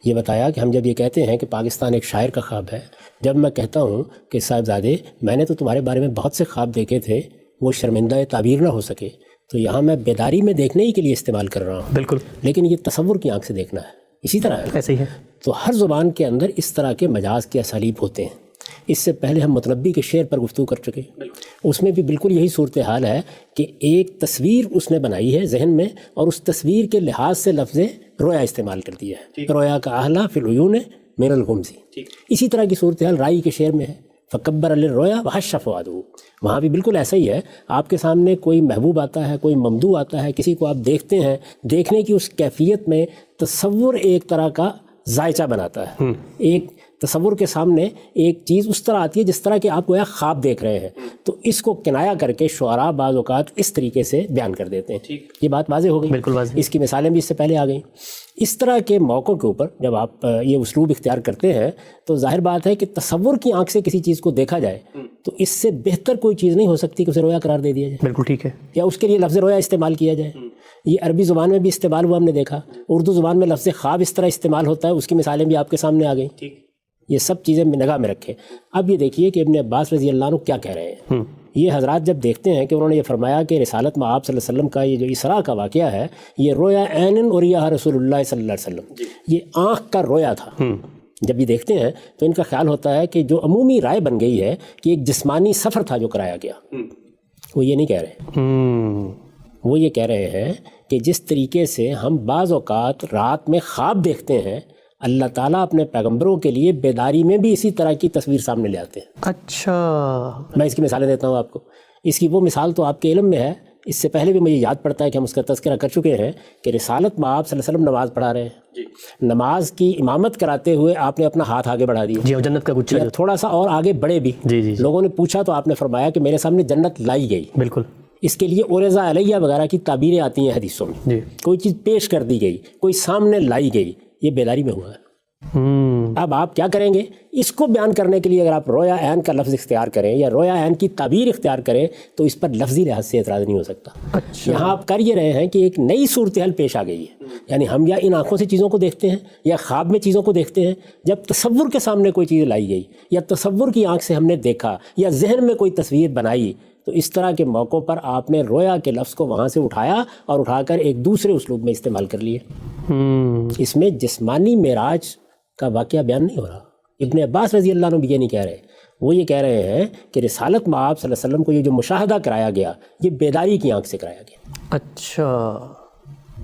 یہ بتایا کہ ہم جب یہ کہتے ہیں کہ پاکستان ایک شاعر کا خواب ہے، جب میں کہتا ہوں کہ صاحبزادے میں نے تو تمہارے بارے میں بہت سے خواب دیکھے تھے، وہ شرمندہ تعبیر نہ ہو سکے، تو یہاں میں بیداری میں دیکھنے ہی کے لیے استعمال کر رہا ہوں، بالکل، لیکن یہ تصور کی آنکھ سے دیکھنا ہے، اسی طرح ہے، ایسے ہی ہے۔ تو ہر زبان کے اندر اس طرح کے مجاز کے اسالیب ہوتے ہیں۔ اس سے پہلے ہم متنبی کے شعر پر گفتگو کر چکے، اس میں بھی بالکل یہی صورتحال ہے کہ ایک تصویر اس نے بنائی ہے ذہن میں، اور اس تصویر کے لحاظ سے لفظ رویا استعمال کر دیا ہے، رویا کا اہلا فی العیون من الغمزی۔ اسی طرح کی صورتحال رائی کے شعر میں ہے، فکبر الرویا وحش فؤادہ، وہاں بھی بالکل ایسا ہی ہے۔ آپ کے سامنے کوئی محبوب آتا ہے، کوئی ممدوح آتا ہے، کسی کو آپ دیکھتے ہیں، دیکھنے کی اس کیفیت میں تصور ایک طرح کا ذائچہ بناتا ہے، ایک تصور کے سامنے ایک چیز اس طرح آتی ہے جس طرح کہ آپ گویا خواب دیکھ رہے ہیں، تو اس کو کنایا کر کے شعراء بعض اوقات اس طریقے سے بیان کر دیتے ہیں۔ یہ بات واضح ہو گئی، بالکل واضح، اس کی مثالیں بھی اس سے پہلے آ گئیں۔ اس طرح کے موقعوں کے اوپر جب آپ یہ اسلوب اختیار کرتے ہیں تو ظاہر بات ہے کہ تصور کی آنکھ سے کسی چیز کو دیکھا جائے تو اس سے بہتر کوئی چیز نہیں ہو سکتی کہ اسے رویا قرار دے دیا جائے، بالکل ٹھیک ہے، یا اس کے لیے لفظ رویا استعمال کیا جائے۔ یہ عربی زبان میں بھی استعمال ہوا، ہم نے دیکھا، اردو زبان میں لفظ خواب اس طرح استعمال ہوتا ہے، اس کی مثالیں بھی آپ کے سامنے آ گئیں۔ یہ سب چیزیں نگاہ میں رکھیں۔ اب یہ دیکھیے کہ ابن عباس رضی اللہ عنہ کیا کہہ رہے ہیں۔ یہ حضرات جب دیکھتے ہیں کہ انہوں نے یہ فرمایا کہ رسالت میں آپ صلی اللہ علیہ وسلم کا یہ جو اسراء کا واقعہ ہے، یہ رویا عین اریہا رسول اللہ صلی اللہ علیہ وسلم، یہ آنکھ کا رویا تھا۔ جب یہ دیکھتے ہیں تو ان کا خیال ہوتا ہے کہ جو عمومی رائے بن گئی ہے کہ ایک جسمانی سفر تھا جو کرایا گیا، وہ یہ نہیں کہہ رہے، وہ یہ کہہ رہے ہیں کہ جس طریقے سے ہم بعض اوقات رات میں خواب دیکھتے ہیں، اللہ تعالیٰ اپنے پیغمبروں کے لیے بیداری میں بھی اسی طرح کی تصویر سامنے لے آتے ہیں۔ اچھا، میں اس کی مثالیں دیتا ہوں آپ کو۔ اس کی وہ مثال تو آپ کے علم میں ہے، اس سے پہلے بھی مجھے یاد پڑتا ہے کہ ہم اس کا تذکرہ کر چکے ہیں کہ رسالت میں آپ صلی اللہ علیہ وسلم نماز پڑھا رہے ہیں، نماز کی امامت کراتے ہوئے آپ نے اپنا ہاتھ آگے بڑھا دیا، جی، اور جنت کا گچھا یا تھوڑا سا اور آگے بڑھے بھی، جی، لوگوں نے پوچھا تو آپ نے فرمایا کہ میرے سامنے جنت لائی گئی۔ بالکل، اس کے لیے اورزا علیہ وغیرہ کی تعبیریں آتی ہیں حدیثوں میں، جی، کوئی چیز پیش کر دی گئی، کوئی سامنے لائی گئی، یہ بیداری میں ہوا ہے۔ اب آپ کیا کریں گے؟ اس کو بیان کرنے کے لیے اگر آپ رویا عین کا لفظ اختیار کریں یا رویا عین کی تعبیر اختیار کریں تو اس پر لفظی لحاظ سے اعتراض نہیں ہو سکتا۔ یہاں آپ کر یہ رہے ہیں کہ ایک نئی صورتحال پیش آ گئی ہے، یعنی ہم یا ان آنکھوں سے چیزوں کو دیکھتے ہیں یا خواب میں چیزوں کو دیکھتے ہیں، جب تصور کے سامنے کوئی چیز لائی گئی یا تصور کی آنکھ سے ہم نے دیکھا یا ذہن میں کوئی تصویر بنائی، تو اس طرح کے موقعوں پر آپ نے رویا کے لفظ کو وہاں سے اٹھایا اور اٹھا کر ایک دوسرے اسلوب میں استعمال کر لیے۔ اس میں جسمانی معراج کا واقعہ بیان نہیں ہو رہا۔ ابن عباس رضی اللہ عنہ بھی یہ نہیں کہہ رہے، وہ یہ کہہ رہے ہیں کہ رسالت میں آپ صلی اللہ علیہ وسلم کو یہ جو مشاہدہ کرایا گیا یہ بیداری کی آنکھ سے کرایا گیا۔ اچھا،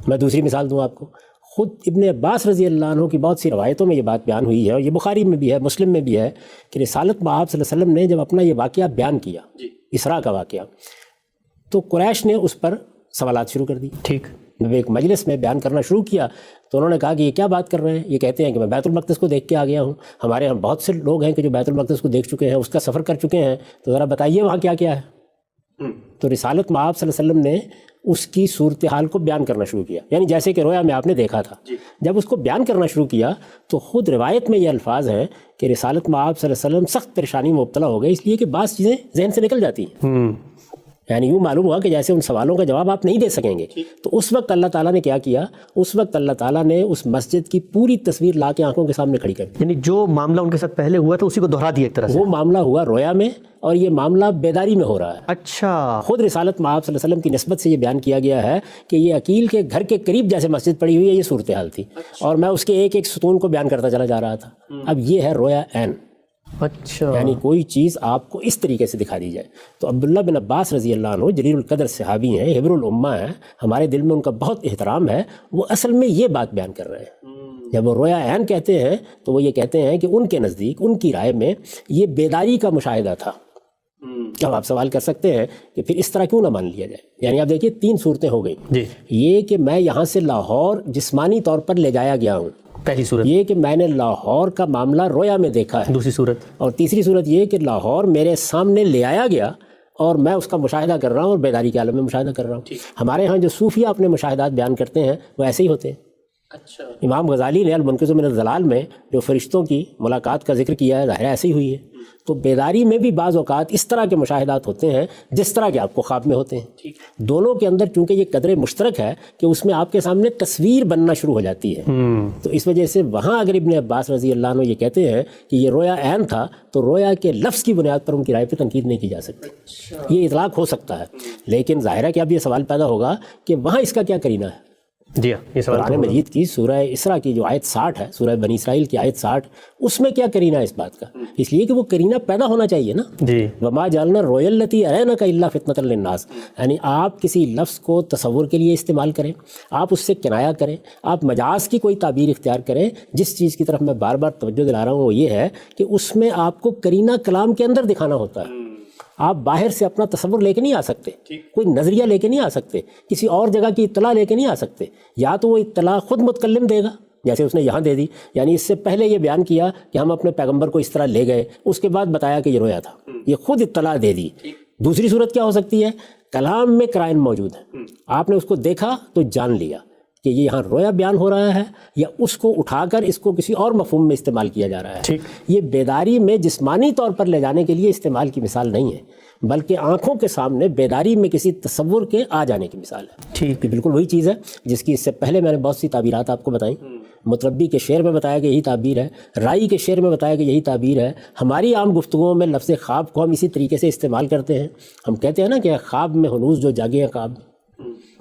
میں دوسری مثال دوں آپ کو، خود ابن عباس رضی اللہ عنہ کی بہت سی روایتوں میں یہ بات بیان ہوئی ہے، اور یہ بخاری میں بھی ہے، مسلم میں بھی ہے، کہ رسالت میں آپ صلی اللہ علیہ وسلم نے جب اپنا یہ واقعہ بیان کیا، اسراء کا واقعہ، تو قریش نے اس پر سوالات شروع کر دی۔ ٹھیک، جب ایک مجلس میں بیان کرنا شروع کیا تو انہوں نے کہا کہ یہ کیا بات کر رہے ہیں؟ یہ کہتے ہیں کہ میں بیت المقدس کو دیکھ کے آ گیا ہوں، ہمارے یہاں بہت سے لوگ ہیں کہ جو بیت المقدس کو دیکھ چکے ہیں، اس کا سفر کر چکے ہیں، تو ذرا بتائیے وہاں کیا کیا ہے۔ تو رسالت میں آپ صلی اللہ علیہ وسلم نے اس کی صورتحال کو بیان کرنا شروع کیا، یعنی جیسے کہ رویا میں آپ نے دیکھا تھا۔ جب اس کو بیان کرنا شروع کیا تو خود روایت میں یہ الفاظ ہیں کہ رسالت میں آپ صلی اللہ علیہ وسلم سخت پریشانی میں مبتلا ہو گئے، اس لیے کہ بعض چیزیں ذہن سے نکل جاتی ہیں، یعنی یوں معلوم ہوا کہ جیسے ان سوالوں کا جواب آپ نہیں دے سکیں گے۔ تو اس وقت اللہ تعالیٰ نے کیا کیا؟ اس وقت اللہ تعالیٰ نے اس مسجد کی پوری تصویر لا کے آنکھوں کے سامنے کھڑی کر دی، یعنی جو معاملہ ان کے ساتھ پہلے ہوا تھا اسی کو دہرا دیا ایک طرح سے۔ وہ معاملہ ہوا رویا میں اور یہ معاملہ بیداری میں ہو رہا ہے۔ اچھا، خود رسالت میں آپ صلی اللہ علیہ وسلم کی نسبت سے یہ بیان کیا گیا ہے کہ یہ عقیل کے گھر کے قریب جیسے مسجد پڑی ہوئی ہے، یہ صورتحال تھی، اور میں اس کے ایک ایک ستون کو بیان کرتا چلا جا رہا تھا۔ اب یہ ہے رویا عین، اچھا، یعنی کوئی چیز آپ کو اس طریقے سے دکھا دی جائے۔ تو عبداللہ بن عباس رضی اللہ عنہ جلیل القدر صحابی ہیں، حبر الامہ ہیں، ہمارے دل میں ان کا بہت احترام ہے، وہ اصل میں یہ بات بیان کر رہے ہیں۔ جب وہ رویا عین کہتے ہیں تو وہ یہ کہتے ہیں کہ ان کے نزدیک، ان کی رائے میں یہ بیداری کا مشاہدہ تھا۔ اب آپ سوال کر سکتے ہیں کہ پھر اس طرح کیوں نہ مان لیا جائے؟ یعنی آپ دیکھیے 3 صورتیں ہو گئیں، جی، یہ کہ میں یہاں سے لاہور جسمانی طور پر لے جایا گیا ہوں، پہلی صورت، یہ کہ میں نے لاہور کا معاملہ رویا میں دیکھا ہے، دوسری صورت، اور تیسری صورت یہ کہ لاہور میرے سامنے لے آیا گیا اور میں اس کا مشاہدہ کر رہا ہوں اور بیداری کے عالم میں مشاہدہ کر رہا ہوں۔ ہمارے ہاں جو صوفیہ اپنے مشاہدات بیان کرتے ہیں وہ ایسے ہی ہوتے ہیں۔ امام غزالی نے المنقذ من الضلال میں جو فرشتوں کی ملاقات کا ذکر کیا ہے، ظاہر ایسے ہی ہوئی ہے۔ تو بیداری میں بھی بعض اوقات اس طرح کے مشاہدات ہوتے ہیں جس طرح کے آپ کو خواب میں ہوتے ہیں۔ دونوں کے اندر چونکہ یہ قدر مشترک ہے کہ اس میں آپ کے سامنے تصویر بننا شروع ہو جاتی ہے، تو اس وجہ سے وہاں اگر ابن عباس رضی اللہ عنہ یہ کہتے ہیں کہ یہ رویا عین تھا تو رویا کے لفظ کی بنیاد پر ان کی رائے پہ تنقید نہیں کی جا سکتی، یہ اطلاق ہو سکتا ہے۔ لیکن ظاہر ہے کہ اب یہ سوال پیدا ہوگا کہ وہاں اس کا کیا قرینہ ہے؟ جی ہاں، یہ سوال قرآن مجید کی سورہ اسراء کی جو آیت 60 ہے، سورہ بنی اسرائیل کی آیت 60، اس میں کیا قرینہ ہے اس بات کا؟ اس لیے کہ وہ قرینہ پیدا ہونا چاہیے نا۔ جی، وما جعلنا الرؤیا التي اریناک الا فتنۃ للناس، یعنی آپ کسی لفظ کو تصور کے لیے استعمال کریں، آپ اس سے کنایہ کریں، آپ مجاز کی کوئی تعبیر اختیار کریں۔ جس چیز کی طرف میں بار بار توجہ دلا رہا ہوں وہ یہ ہے کہ اس میں آپ کو قرینہ کلام کے اندر دکھانا ہوتا ہے۔ آپ باہر سے اپنا تصور لے کے نہیں آ سکتے، کوئی نظریہ لے کے نہیں آ سکتے، کسی اور جگہ کی اطلاع لے کے نہیں آ سکتے، یا تو وہ اطلاع خود متکلم دے گا جیسے اس نے یہاں دے دی، یعنی اس سے پہلے یہ بیان کیا کہ ہم اپنے پیغمبر کو اس طرح لے گئے، اس کے بعد بتایا کہ یہ رویا تھا، یہ خود اطلاع دے دی۔ دوسری صورت کیا ہو سکتی ہے؟ کلام میں قرائن موجود ہیں، آپ نے اس کو دیکھا تو جان لیا کہ یہ یہاں رویا بیان ہو رہا ہے، یا اس کو اٹھا کر اس کو کسی اور مفہوم میں استعمال کیا جا رہا ہے۔ یہ بیداری میں جسمانی طور پر لے جانے کے لیے استعمال کی مثال نہیں ہے، بلکہ آنکھوں کے سامنے بیداری میں کسی تصور کے آ جانے کی مثال ہے۔ ٹھیک، یہ بالکل وہی چیز ہے جس کی اس سے پہلے میں نے بہت سی تعبیرات آپ کو بتائیں۔ متربی کے شعر میں بتایا کہ یہی تعبیر ہے، رائی کے شعر میں بتایا کہ یہی تعبیر ہے۔ ہماری عام گفتگوؤں میں لفظ خواب کو ہم اسی طریقے سے استعمال کرتے ہیں، ہم کہتے ہیں نا کہ خواب میں ہنوز جو جاگے ہیں خواب میں،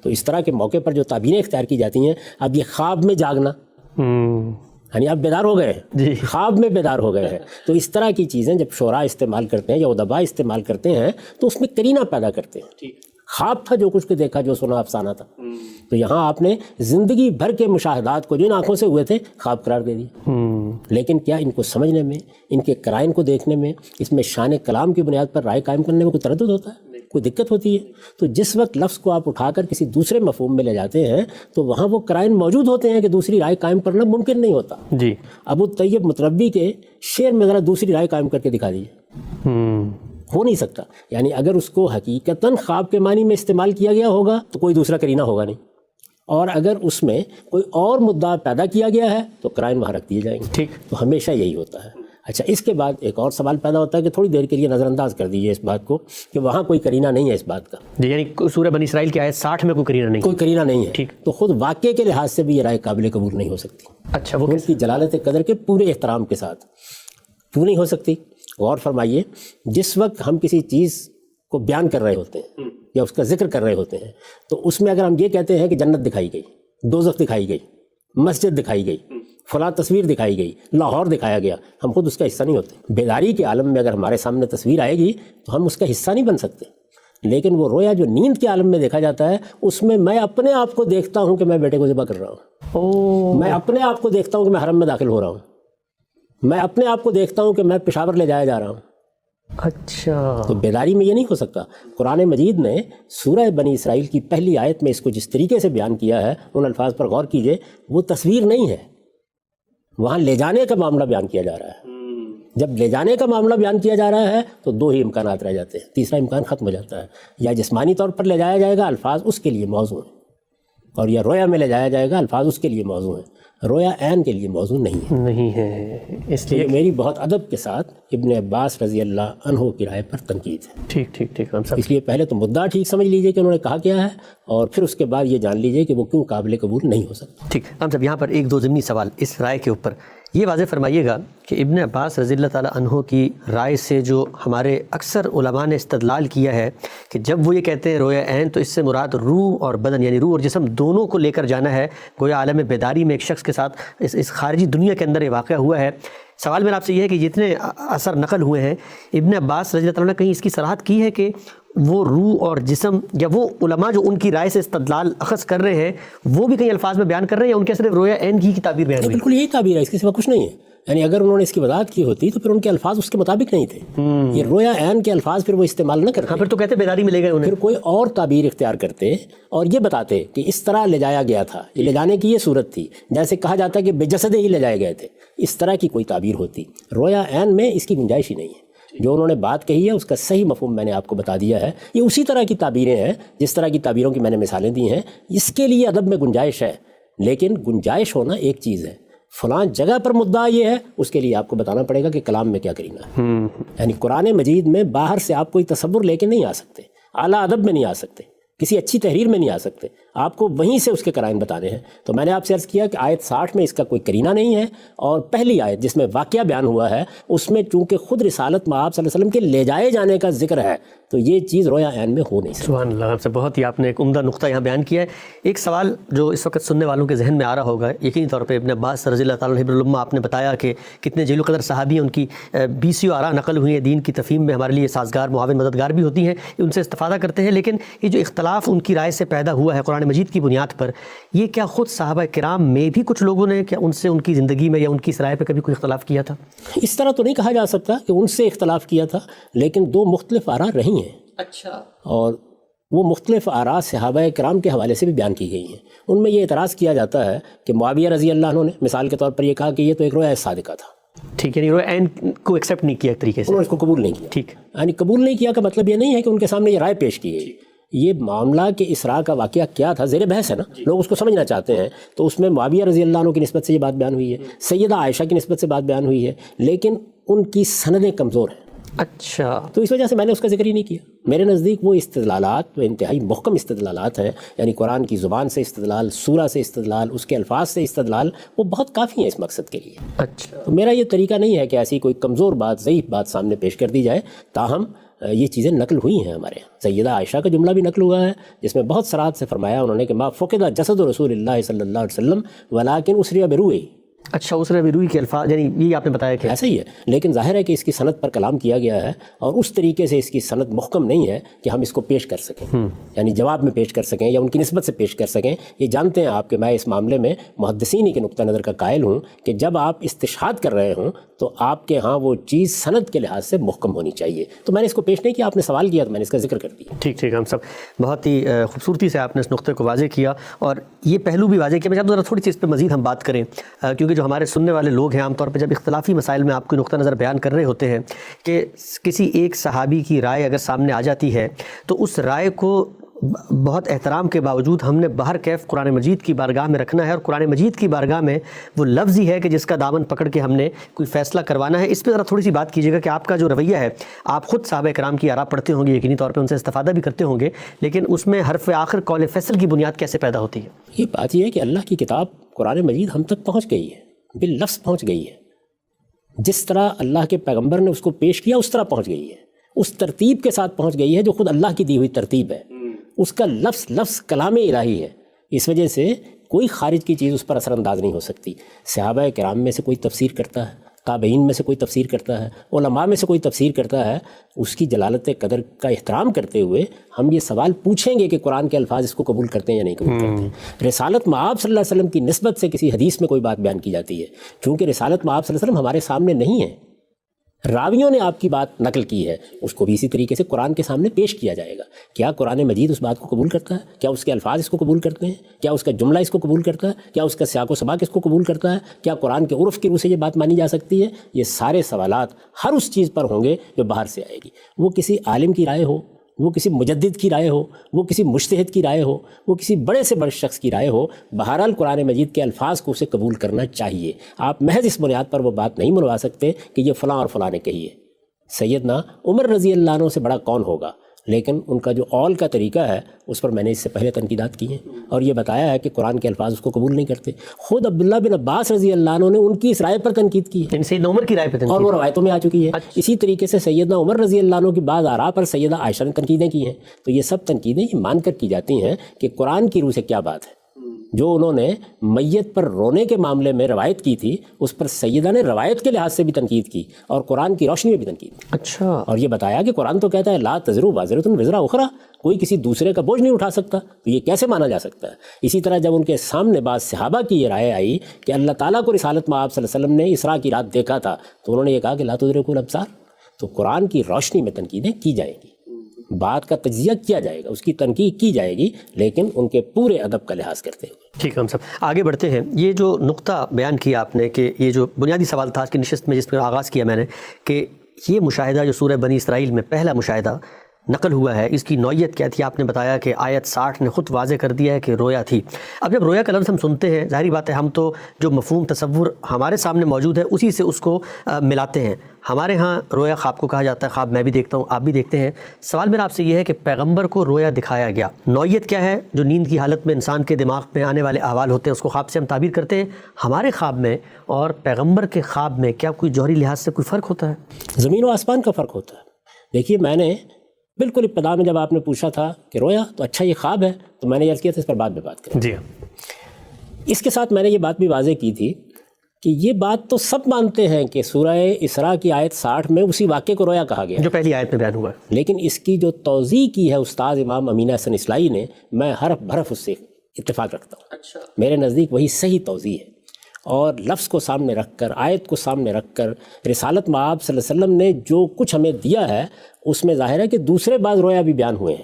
تو اس طرح کے موقع پر جو تعبیریں اختیار کی جاتی ہیں، اب یہ خواب میں جاگنا، یعنی آپ بیدار ہو گئے ہیں، خواب میں بیدار ہو گئے ہیں، تو اس طرح کی چیزیں جب شعراء استعمال کرتے ہیں یا ادباء استعمال کرتے ہیں تو اس میں قرینہ پیدا کرتے ہیں۔ خواب تھا جو کچھ کے دیکھا جو سنا افسانہ تھا. تو یہاں آپ نے زندگی بھر کے مشاہدات کو جو ان آنکھوں سے ہوئے تھے خواب قرار دے دیا. لیکن کیا ان کو سمجھنے میں، ان کے قرائن کو دیکھنے میں، اس میں شان کلام کی بنیاد پر رائے قائم کرنے میں کوئی تردد ہوتا ہے، کوئی دقت ہوتی ہے؟ تو جس وقت لفظ کو آپ اٹھا کر کسی دوسرے مفہوم میں لے جاتے ہیں تو وہاں وہ قرائن موجود ہوتے ہیں کہ دوسری رائے قائم کرنا ممکن نہیں ہوتا. جی ابو طیب متربی کے شعر میں ذرا دوسری رائے قائم کر کے دکھا دیجیے، ہو نہیں سکتا. یعنی اگر اس کو حقیقتاً خواب کے معنی میں استعمال کیا گیا ہوگا تو کوئی دوسرا کرینہ ہوگا نہیں، اور اگر اس میں کوئی اور مدعا پیدا کیا گیا ہے تو قرائن وہاں رکھ دیے جائیں گے. ٹھیک. تو ہمیشہ یہی ہوتا ہے. اچھا، اس کے بعد ایک اور سوال پیدا ہوتا ہے کہ تھوڑی دیر کے لیے نظر انداز کر دیجیے اس بات کو کہ وہاں کوئی کرینہ نہیں ہے اس بات کا. جی، یعنی سورہ بنی اسرائیل کی آیت 60 میں کوئی کرینہ نہیں، کوئی کرینہ نہیں ہے. ٹھیک. تو خود واقعے کے لحاظ سے بھی یہ رائے قابل قبول نہیں ہو سکتی. اچھا، وہ ان کی جلالت قدر کے پورے احترام کے ساتھ کیوں نہیں ہو سکتی؟ غور فرمائیے، جس وقت ہم کسی چیز کو بیان کر رہے ہوتے ہیں یا اس کا ذکر کر رہے ہوتے ہیں تو اس میں اگر ہم یہ کہتے ہیں کہ جنت دکھائی گئی، دوزخ دکھائی گئی، مسجد دکھائی گئی، فلاں تصویر دکھائی گئی، لاہور دکھایا گیا، ہم خود اس کا حصہ نہیں ہوتے. بیداری کے عالم میں اگر ہمارے سامنے تصویر آئے گی تو ہم اس کا حصہ نہیں بن سکتے. لیکن وہ رویا جو نیند کے عالم میں دیکھا جاتا ہے اس میں میں اپنے آپ کو دیکھتا ہوں کہ میں بیٹے کو ذبح کر رہا ہوں. میں اپنے آپ کو دیکھتا ہوں کہ میں حرم میں داخل ہو رہا ہوں. میں اپنے آپ کو دیکھتا ہوں کہ میں پشاور لے جایا جا رہا ہوں. اچھا، تو بیداری میں یہ نہیں ہو سکتا. قرآن مجید نے سورہ بنی اسرائیل کی پہلی آیت میں اس کو جس طریقے سے بیان کیا ہے، ان الفاظ پر غور کیجئے، وہ تصویر نہیں ہے، وہاں لے جانے کا معاملہ بیان کیا جا رہا ہے. جب لے جانے کا معاملہ بیان کیا جا رہا ہے تو دو ہی امکانات رہ جاتے ہیں، تیسرا امکان ختم ہو جاتا ہے. یا جسمانی طور پر لے جایا جائے گا، الفاظ اس کے لیے موضوع ہیں، اور یا رویا میں لے جایا جائے گا، الفاظ اس کے لیے موضوع ہیں. رویا عین کے لیے موضوع نہیں ہے. اس لیے میری بہت ادب کے ساتھ ابن عباس رضی اللہ عنہ کی رائے پر تنقید ہے. ٹھیک ہم سب اس لیے پہلے تو مدعا ٹھیک سمجھ لیجئے کہ انہوں نے کہا کیا ہے، اور پھر اس کے بعد یہ جان لیجئے کہ وہ کیوں قابل قبول نہیں ہو سکتا. ٹھیک. ہم سب یہاں پر ایک دو ضمنی سوال اس رائے کے اوپر یہ واضح فرمائیے گا کہ ابن عباس رضی اللہ تعالیٰ عنہ کی رائے سے جو ہمارے اکثر علماء نے استدلال کیا ہے کہ جب وہ یہ کہتے ہیں رویا عین تو اس سے مراد روح اور بدن، یعنی روح اور جسم دونوں کو لے کر جانا ہے. گویا عالم بیداری میں ایک شخص کے ساتھ اس خارجی دنیا کے اندر یہ واقعہ ہوا ہے. سوال میرا آپ سے یہ ہے کہ جتنے اثر نقل ہوئے ہیں، ابن عباس رضی اللہ تعالیٰ نے کہیں اس کی صراحت کی ہے کہ وہ روح اور جسم، یا وہ علماء جو ان کی رائے سے استدلال اخذ کر رہے ہیں وہ بھی کہیں الفاظ میں بیان کر رہے ہیں، یا ان کے صرف رویا عین کی تعبیر بیان ہوئی؟ بالکل یہی تعبیر ہے، اس کے سوا کچھ نہیں ہے. یعنی اگر انہوں نے اس کی وضاحت کی ہوتی تو پھر ان کے الفاظ اس کے مطابق نہیں تھے. یہ رویا عین کے الفاظ پھر وہ استعمال نہ کرتے. پھر تو کہتے بیداری ملے گئے انہیں. پھر کوئی اور تعبیر اختیار کرتے اور یہ بتاتے کہ اس طرح لے جایا گیا تھا، یہ لے جانے کی یہ صورت تھی، جیسے کہا جاتا ہے کہ بے جسد ہی لے جائے گئے تھے. اس طرح کی کوئی تعبیر ہوتی. رویا عین میں اس کی گنجائش ہی نہیں ہے. جو انہوں نے بات کہی ہے اس کا صحیح مفہوم میں نے آپ کو بتا دیا ہے. یہ اسی طرح کی تعبیریں ہیں جس طرح کی تعبیروں کی میں نے مثالیں دی ہیں. اس کے لیے ادب میں گنجائش ہے، لیکن گنجائش ہونا ایک چیز ہے، فلاں جگہ پر مدعا یہ ہے، اس کے لیے آپ کو بتانا پڑے گا کہ کلام میں کیا کرنا ہے. یعنی قرآن مجید میں باہر سے آپ کوئی تصور لے کے نہیں آ سکتے، اعلیٰ ادب میں نہیں آ سکتے، کسی اچھی تحریر میں نہیں آ سکتے. آپ کو وہیں سے اس کے قرائن بتانے ہیں. تو میں نے آپ سے عرض کیا کہ آیت 60 میں اس کا کوئی کرینہ نہیں ہے، اور پہلی آیت جس میں واقعہ بیان ہوا ہے اس میں چونکہ خود رسالت مآب صلی اللہ علیہ وسلم کے لے جائے جانے کا ذکر ہے تو یہ چیز رویا عین میں ہو نہیں سکتی. سبحان اللہ. سے بہت ہی آپ نے ایک عمدہ نقطہ یہاں بیان کیا ہے. ایک سوال جو اس وقت سننے والوں کے ذہن میں آ رہا ہوگا، یقینی طور پہ ابن عباس رضی اللہ تعالیٰ عنہ الامہ، آپ نے بتایا کہ کتنے جلیل القدر صحابی ہیں، ان کی 20 آراء نقل ہوئی ہیں، دین کی تفہیم میں ہمارے لیے سازگار، معاون، مددگار بھی ہوتی ہیں، ان سے استفادہ کرتے ہیں. لیکن یہ جو اختلاف ان کی رائے سے پیدا ہوا ہے قرآن مجید کی بنیاد پر، یہ کیا خود صحابہ کرام میں بھی کچھ لوگوں نے کیا ان سے ان کی زندگی میں یا ان کی اس رائے پہ کبھی کوئی اختلاف کیا تھا؟ اس طرح تو نہیں کہا جا سکتا کہ ان سے اختلاف کیا تھا، لیکن دو مختلف آراء رہی ہیں. اچھا. اور وہ مختلف آراء صحابہ کرام کے حوالے سے بھی بیان کی گئی ہیں. ان میں یہ اعتراض کیا جاتا ہے کہ معاویہ رضی اللہ عنہ نے مثال کے طور پر یہ کہا کہ یہ تو ایک رویا صادقہ تھا. ٹھیک ہے، رویا عین کو ایکسیپٹ نہیں کیا ایک طریقے سے، انہوں نے اس کو قبول نہیں کیا. ٹھیک. یعنی قبول نہیں کیا کا مطلب یہ نہیں ہے کہ ان کے سامنے یہ رائے پیش کی گئی. یہ معاملہ کہ اسراء کا واقعہ کیا تھا زیر بحث ہے نا، لوگ اس کو سمجھنا چاہتے ہیں. تو اس میں معاویہ رضی اللہ عنہ کی نسبت سے یہ بات بیان ہوئی ہے، سیدہ عائشہ کی نسبت سے بات بیان ہوئی ہے، لیکن ان کی سندیں کمزور ہیں. اچھا. تو اس وجہ سے میں نے اس کا ذکر ہی نہیں کیا. میرے نزدیک وہ استدلالات وہ انتہائی محکم استدلالات ہیں، یعنی قرآن کی زبان سے استدلال، سورہ سے استدلال، اس کے الفاظ سے استدلال، وہ بہت کافی ہیں اس مقصد کے لیے. اچھا. تو میرا یہ طریقہ نہیں ہے کہ ایسی کوئی کمزور بات، ضعیف بات سامنے پیش کر دی جائے. تاہم یہ چیزیں نقل ہوئی ہیں ہمارے یہاں. سیدہ عائشہ کا جملہ بھی نقل ہوا ہے جس میں بہت صراحت سے فرمایا انہوں نے کہ ما فقد جسد رسول اللہ صلی اللہ علیہ وسلم ولکن اسری بروحہ، اچھا اس نے روئی کے الفاظ یعنی یہ آپ نے بتایا کہ ایسا ہی ہے، لیکن ظاہر ہے کہ اس کی سند پر کلام کیا گیا ہے اور اس طریقے سے اس کی سند محکم نہیں ہے کہ ہم اس کو پیش کر سکیں، یعنی جواب میں پیش کر سکیں یا ان کی نسبت سے پیش کر سکیں۔ یہ جانتے ہیں آپ کہ میں اس معاملے میں محدثین کے نقطہ نظر کا قائل ہوں کہ جب آپ استشہاد کر رہے ہوں تو آپ کے ہاں وہ چیز سند کے لحاظ سے محکم ہونی چاہیے، تو میں نے اس کو پیش نہیں کیا، آپ نے سوال کیا تو میں نے اس کا ذکر کر دیا۔ ٹھیک ہم سب بہت ہی خوبصورتی سے آپ نے اس نقطے کو واضح کیا اور یہ پہلو بھی واضح کیا۔ میں چاہتا ہوں ذرا تھوڑی سی اس پہ مزید ہم بات کریں، کیونکہ جو ہمارے سننے والے لوگ ہیں عام طور پہ جب اختلافی مسائل میں آپ کو نقطہ نظر بیان کر رہے ہوتے ہیں کہ کسی ایک صحابی کی رائے اگر سامنے آ جاتی ہے تو اس رائے کو بہت احترام کے باوجود ہم نے باہر کیف قرآن مجید کی بارگاہ میں رکھنا ہے، اور قرآن مجید کی بارگاہ میں وہ لفظ ہی ہے کہ جس کا دامن پکڑ کے ہم نے کوئی فیصلہ کروانا ہے۔ اس پہ ذرا تھوڑی سی بات کیجیے گا کہ آپ کا جو رویہ ہے، آپ خود صحابہ کرام کی آراء پڑھتے ہوں گے، یقینی طور پہ ان سے استفادہ بھی کرتے ہوں گے، لیکن اس میں حرف آخر قول فیصل کی بنیاد کیسے پیدا ہوتی ہے؟ یہ بات یہ ہے کہ اللہ کی کتاب قرآن مجید ہم تک پہنچ گئی ہے، باللفظ پہنچ گئی ہے، جس طرح اللہ کے پیغمبر نے اس کو پیش کیا اس طرح پہنچ گئی ہے، اس ترتیب کے ساتھ پہنچ گئی ہے جو خود اللہ کی دی ہوئی ترتیب ہے، اس کا لفظ کلام الہی ہے، اس وجہ سے کوئی خارج کی چیز اس پر اثر انداز نہیں ہو سکتی۔ صحابہ کرام میں سے کوئی تفسیر کرتا ہے، تابعین میں سے کوئی تفسیر کرتا ہے، علماء میں سے کوئی تفسیر کرتا ہے، اس کی جلالت قدر کا احترام کرتے ہوئے ہم یہ سوال پوچھیں گے کہ قرآن کے الفاظ اس کو قبول کرتے ہیں یا نہیں قبول کرتے ہیں۔ رسالت مآب صلی اللہ علیہ وسلم کی نسبت سے کسی حدیث میں کوئی بات بیان کی جاتی ہے، چونکہ رسالت مآب صلی اللہ علیہ وسلم ہمارے سامنے نہیں ہے، راویوں نے آپ کی بات نقل کی ہے، اس کو بھی اسی طریقے سے قرآن کے سامنے پیش کیا جائے گا۔ کیا قرآن مجید اس بات کو قبول کرتا ہے؟ کیا اس کے الفاظ اس کو قبول کرتے ہیں؟ کیا اس کا جملہ اس کو قبول کرتا ہے؟ کیا اس کا سیاق و سباق اس کو قبول کرتا ہے؟ کیا قرآن کے عرف کی روح سے یہ بات مانی جا سکتی ہے؟ یہ سارے سوالات ہر اس چیز پر ہوں گے جو باہر سے آئے گی، وہ کسی عالم کی رائے ہو، وہ کسی مجدد کی رائے ہو، وہ کسی مجتہد کی رائے ہو، وہ کسی بڑے سے بڑے شخص کی رائے ہو، بہرحال قرآن مجید کے الفاظ کو اسے قبول کرنا چاہیے۔ آپ محض اس بنیاد پر وہ بات نہیں منوا سکتے کہ یہ فلاں اور فلاں نے کہی ہے۔ سیدنا عمر رضی اللہ عنہ سے بڑا کون ہوگا، لیکن ان کا جو اول کا طریقہ ہے اس پر میں نے اس سے پہلے تنقیدات کی ہیں اور یہ بتایا ہے کہ قرآن کے الفاظ اس کو قبول نہیں کرتے۔ خود عبداللہ بن عباس رضی اللہ عنہ نے ان کی اس رائے پر تنقید کی ہے، سیدنا عمر کی رائے پہ اور وہ روایتوں میں آ چکی ہے۔ اسی طریقے سے سیدنا عمر رضی اللہ عنہ کی بعض آراء پر سیدہ عائشہ نے تنقیدیں کی ہیں، تو یہ سب تنقیدیں یہ مان کر کی جاتی ہیں کہ قرآن کی روح سے کیا بات ہے۔ جو انہوں نے میت پر رونے کے معاملے میں روایت کی تھی، اس پر سیدہ نے روایت کے لحاظ سے بھی تنقید کی اور قرآن کی روشنی میں بھی تنقید کی۔ اچھا، اور یہ بتایا کہ قرآن تو کہتا ہے لا تزر وازرۃ وزر اخری، کوئی کسی دوسرے کا بوجھ نہیں اٹھا سکتا، تو یہ کیسے مانا جا سکتا ہے؟ اسی طرح جب ان کے سامنے بعض صحابہ کی یہ رائے آئی کہ اللہ تعالیٰ کو رسالت میں آپ صلی اللہ علیہ وسلم نے اسراء کی رات دیکھا تھا، تو انہوں نے یہ کہا کہ لا تدرکہ الابصار، تو قرآن کی روشنی میں تنقیدیں کی جائیں گی، بات کا تجزیہ کیا جائے گا، اس کی تنقید کی جائے گی، لیکن ان کے پورے ادب کا لحاظ کرتے ہوئے۔ ٹھیک، ہم سب آگے بڑھتے ہیں۔ یہ جو نقطہ بیان کیا آپ نے کہ یہ جو بنیادی سوال تھا آج کی نشست میں جس میں آغاز کیا میں نے، کہ یہ مشاہدہ جو سورہ بنی اسرائیل میں پہلا مشاہدہ نقل ہوا ہے، اس کی نوعیت کیا تھی؟ آپ نے بتایا کہ آیت 60 نے خود واضح کر دیا ہے کہ رویا تھی۔ اب جب رویا کا لفظ ہم سنتے ہیں، ظاہری بات ہے ہم تو جو مفہوم تصور ہمارے سامنے موجود ہے اسی سے اس کو ملاتے ہیں۔ ہمارے ہاں رویا خواب کو کہا جاتا ہے، خواب میں بھی دیکھتا ہوں، آپ بھی دیکھتے ہیں۔ سوال میرا آپ سے یہ ہے کہ پیغمبر کو رویا دکھایا گیا، نوعیت کیا ہے؟ جو نیند کی حالت میں انسان کے دماغ میں آنے والے احوال ہوتے ہیں اس کو خواب سے ہم تعبیر کرتے ہیں۔ ہمارے خواب میں اور پیغمبر کے خواب میں کیا کوئی جوہری لحاظ سے کوئی فرق ہوتا ہے؟ زمین و آسمان کا فرق ہوتا ہے۔ دیکھیے، میں نے بالکل ابتدا میں جب آپ نے پوچھا تھا کہ رویا تو اچھا یہ خواب ہے، تو میں نے عرض کیا تھا اس پر بعد میں بات کریں۔ جی، اس کے ساتھ میں نے یہ بات بھی واضح کی تھی کہ یہ بات تو سب مانتے ہیں کہ سورہ اسراء کی آیت 60 میں اسی واقعے کو رویا کہا گیا جو پہلی آیت میں بیان ہوا ہے، لیکن اس کی جو توضیح کی ہے استاد امام امین حسن اصلاحی نے، میں حرف بحرف اس سے اتفاق رکھتا ہوں۔ اچھا، میرے نزدیک وہی صحیح توضیح ہے، اور لفظ کو سامنے رکھ کر، آیت کو سامنے رکھ کر، رسالت مآب صلی اللہ علیہ وسلم نے جو کچھ ہمیں دیا ہے اس میں ظاہر ہے کہ دوسرے بعض رویا بھی بیان ہوئے ہیں،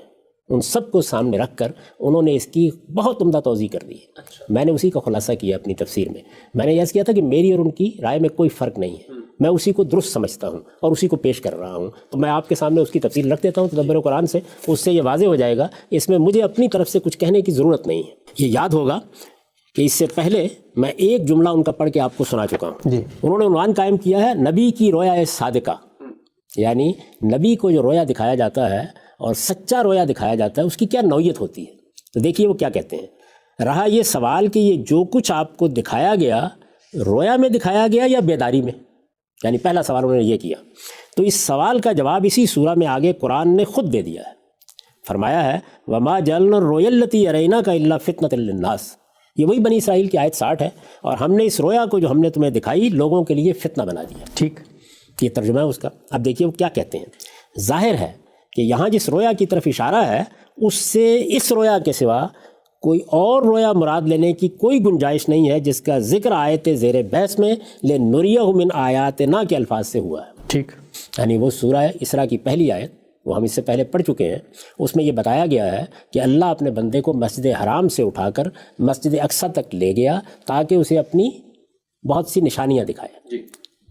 ان سب کو سامنے رکھ کر انہوں نے اس کی بہت عمدہ توضیح کر دی ہے۔ میں نے اسی کا خلاصہ کیا اپنی تفسیر میں۔ میں نے یہ کیا تھا کہ میری اور ان کی رائے میں کوئی فرق نہیں ہے، میں اسی کو درست سمجھتا ہوں اور اسی کو پیش کر رہا ہوں، تو میں آپ کے سامنے اس کی تفصیل رکھ دیتا ہوں تدبر قرآن سے، اس سے یہ واضح ہو جائے گا، اس میں مجھے اپنی طرف سے کچھ کہنے کی ضرورت نہیں ہے۔ یہ یاد ہوگا کہ اس سے پہلے میں ایک جملہ ان کا پڑھ کے آپ کو سنا چکا ہوں۔ جی، انہوں نے عنوان قائم کیا ہے نبی کی رویا صادقہ، یعنی نبی کو جو رویا دکھایا جاتا ہے اور سچا رویا دکھایا جاتا ہے اس کی کیا نوعیت ہوتی ہے۔ تو دیکھیے وہ کیا کہتے ہیں۔ رہا یہ سوال کہ یہ جو کچھ آپ کو دکھایا گیا رویا میں دکھایا گیا یا بیداری میں، یعنی پہلا سوال انہوں نے یہ کیا، تو اس سوال کا جواب اسی سورہ میں آگے قرآن نے خود دے دیا ہے۔ فرمایا ہے وَمَا جَعَلْنَا الرُّؤْيَا الَّتِي أَرَيْنَاكَ إِلَّا فِتْنَةً لِلنَّاسِ، یہ وہی بنی اسرائیل کی آیت 60 ہے، اور ہم نے اس رویا کو جو ہم نے تمہیں دکھائی لوگوں کے لیے فتنہ بنا دیا. ٹھیک. یہ ترجمہ ہے اس کا. اب دیکھیے وہ کیا کہتے ہیں. ظاہر ہے کہ یہاں جس رویا کی طرف اشارہ ہے اس سے اس رویا کے سوا کوئی اور رویا مراد لینے کی کوئی گنجائش نہیں ہے جس کا ذکر آیت زیر بحث میں لنریہ من آیاتنا کے الفاظ سے ہوا ہے. ٹھیک. یعنی وہ سورہ اسراء کی پہلی آیت، وہ ہم اس سے پہلے پڑھ چکے ہیں، اس میں یہ بتایا گیا ہے کہ اللہ اپنے بندے کو مسجد حرام سے اٹھا کر مسجد اقصی تک لے گیا تاکہ اسے اپنی بہت سی نشانیاں دکھائے.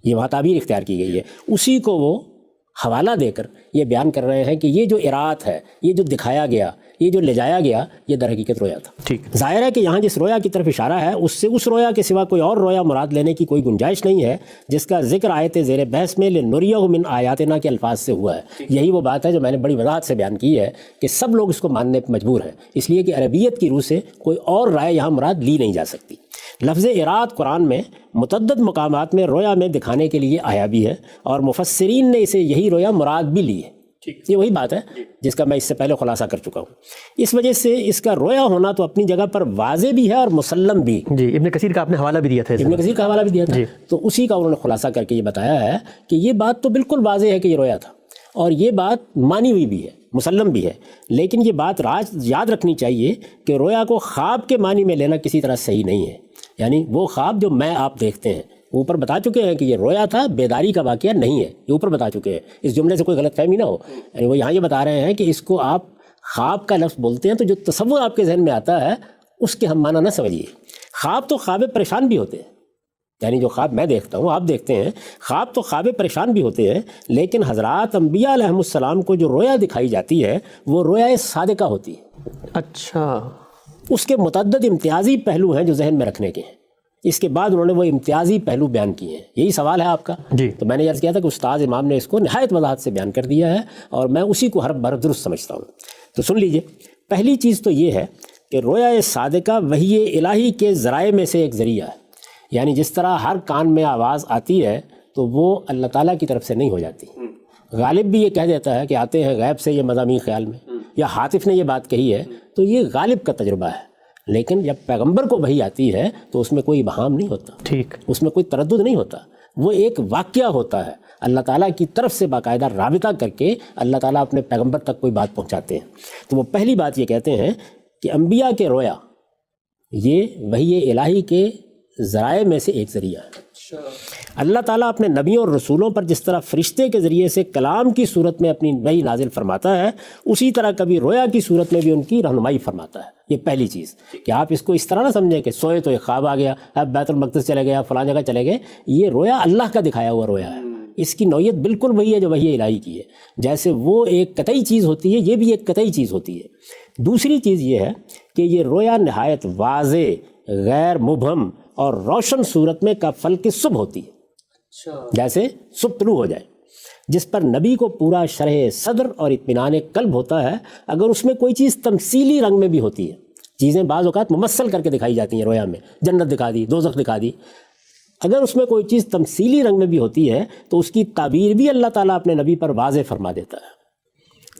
یہ وہاں تعبیر اختیار کی گئی ہے. اسی کو وہ حوالہ دے کر یہ بیان کر رہے ہیں کہ یہ جو ارات ہے، یہ جو دکھایا گیا، یہ جو لے جایا گیا، یہ در حقیقت رویا تھا. ٹھیک. ظاہر ہے کہ یہاں جس رویا کی طرف اشارہ ہے اس سے اس رویا کے سوا کوئی اور رویا مراد لینے کی کوئی گنجائش نہیں ہے جس کا ذکر آیت زیر بحث میں لنریہ من آیاتنا کے الفاظ سے ہوا ہے. یہی وہ بات ہے جو میں نے بڑی وضاحت سے بیان کی ہے کہ سب لوگ اس کو ماننے پر مجبور ہیں، اس لیے کہ عربیت کی روح سے کوئی اور رائے یہاں مراد لی نہیں جا سکتی. لفظ ارات قرآن میں متعدد مقامات میں رویا میں دکھانے کے لیے آیا بھی ہے، اور مفسرین نے اسے یہی رویا مراد بھی لی ہے. یہ وہی بات ہے جس کا میں اس سے پہلے خلاصہ کر چکا ہوں. اس وجہ سے اس کا رویا ہونا تو اپنی جگہ پر واضح بھی ہے اور مسلم بھی. جی. ابن کثیر کا آپ نے حوالہ بھی دیا تھا. ابن کثیر کا حوالہ بھی دیا تھا. تو اسی کا انہوں نے خلاصہ کر کے یہ بتایا ہے کہ یہ بات تو بالکل واضح ہے کہ یہ رویا تھا، اور یہ بات مانی ہوئی بھی ہے، مسلم بھی ہے. لیکن یہ بات یاد رکھنی چاہیے کہ رویا کو خواب کے معنی میں لینا کسی طرح صحیح نہیں ہے. یعنی وہ خواب جو میں آپ دیکھتے ہیں، اوپر بتا چکے ہیں کہ یہ رویا تھا، بیداری کا واقعہ نہیں ہے. یہ اوپر بتا چکے ہیں، اس جملے سے کوئی غلط فہمی نہ ہو. یعنی وہ یہاں یہ بتا رہے ہیں کہ اس کو آپ خواب کا لفظ بولتے ہیں تو جو تصور آپ کے ذہن میں آتا ہے اس کے ہم معنی نہ سمجھیے. خواب تو خواب پریشان بھی ہوتے ہیں. یعنی جو خواب میں دیکھتا ہوں، آپ دیکھتے ہیں، خواب تو خواب پریشان بھی ہوتے ہیں. لیکن حضرات انبیاء علیہ السلام کو جو رویا دکھائی جاتی ہے وہ رویا صادقہ ہوتی ہے. اچھا. اس کے متعدد امتیازی پہلو ہیں جو ذہن میں رکھنے کے ہیں. اس کے بعد انہوں نے وہ امتیازی پہلو بیان کیے ہیں. یہی سوال ہے آپ کا. جی. تو میں نے عرض کیا تھا کہ استاد امام نے اس کو نہایت وضاحت سے بیان کر دیا ہے، اور میں اسی کو حرف بحرف درست سمجھتا ہوں. تو سن لیجئے. پہلی چیز تو یہ ہے کہ رویا صادقہ وحی الہی کے ذرائع میں سے ایک ذریعہ ہے. یعنی جس طرح ہر کان میں آواز آتی ہے تو وہ اللہ تعالیٰ کی طرف سے نہیں ہو جاتی. غالب بھی یہ کہہ دیتا ہے کہ آتے ہیں غیب سے یہ مضامین خیال میں، یا حاطف نے یہ بات کہی ہے، تو یہ غالب کا تجربہ ہے. لیکن جب پیغمبر کو وحی آتی ہے تو اس میں کوئی ابہام نہیں ہوتا. ٹھیک. اس میں کوئی تردد نہیں ہوتا. وہ ایک واقعہ ہوتا ہے. اللہ تعالیٰ کی طرف سے باقاعدہ رابطہ کر کے اللہ تعالیٰ اپنے پیغمبر تک کوئی بات پہنچاتے ہیں. تو وہ پہلی بات یہ کہتے ہیں کہ انبیاء کے رویا یہ وحی الہی کے ذرائع میں سے ایک ذریعہ ہے. اللہ تعالیٰ اپنے نبیوں اور رسولوں پر جس طرح فرشتے کے ذریعے سے کلام کی صورت میں اپنی وحی نازل فرماتا ہے، اسی طرح کبھی رویا کی صورت میں بھی ان کی رہنمائی فرماتا ہے. یہ پہلی چیز کہ آپ اس کو اس طرح نہ سمجھیں کہ سوئے تو ایک خواب آ گیا، اب بیت المقدس چلے گئے، فلاں جگہ چلے گئے. یہ رویا اللہ کا دکھایا ہوا رویا ہے. اس کی نوعیت بالکل وہی ہے جو وحی الہی کی ہے. جیسے وہ ایک قطعی چیز ہوتی ہے، یہ بھی ایک قطعی چیز ہوتی ہے. دوسری چیز یہ ہے کہ یہ رویا نہایت واضح، غیر مبہم اور روشن صورت میں کا فلک صبح ہوتی ہے. جیسے صبح طلوع ہو جائے، جس پر نبی کو پورا شرح صدر اور اطمینان قلب ہوتا ہے. اگر اس میں کوئی چیز تمثیلی رنگ میں بھی ہوتی ہے، چیزیں بعض اوقات ممثل کر کے دکھائی جاتی ہیں رویا میں، جنت دکھا دی، دوزخ دکھا دی. اگر اس میں کوئی چیز تمثیلی رنگ میں بھی ہوتی ہے تو اس کی تعبیر بھی اللہ تعالیٰ اپنے نبی پر واضح فرما دیتا ہے.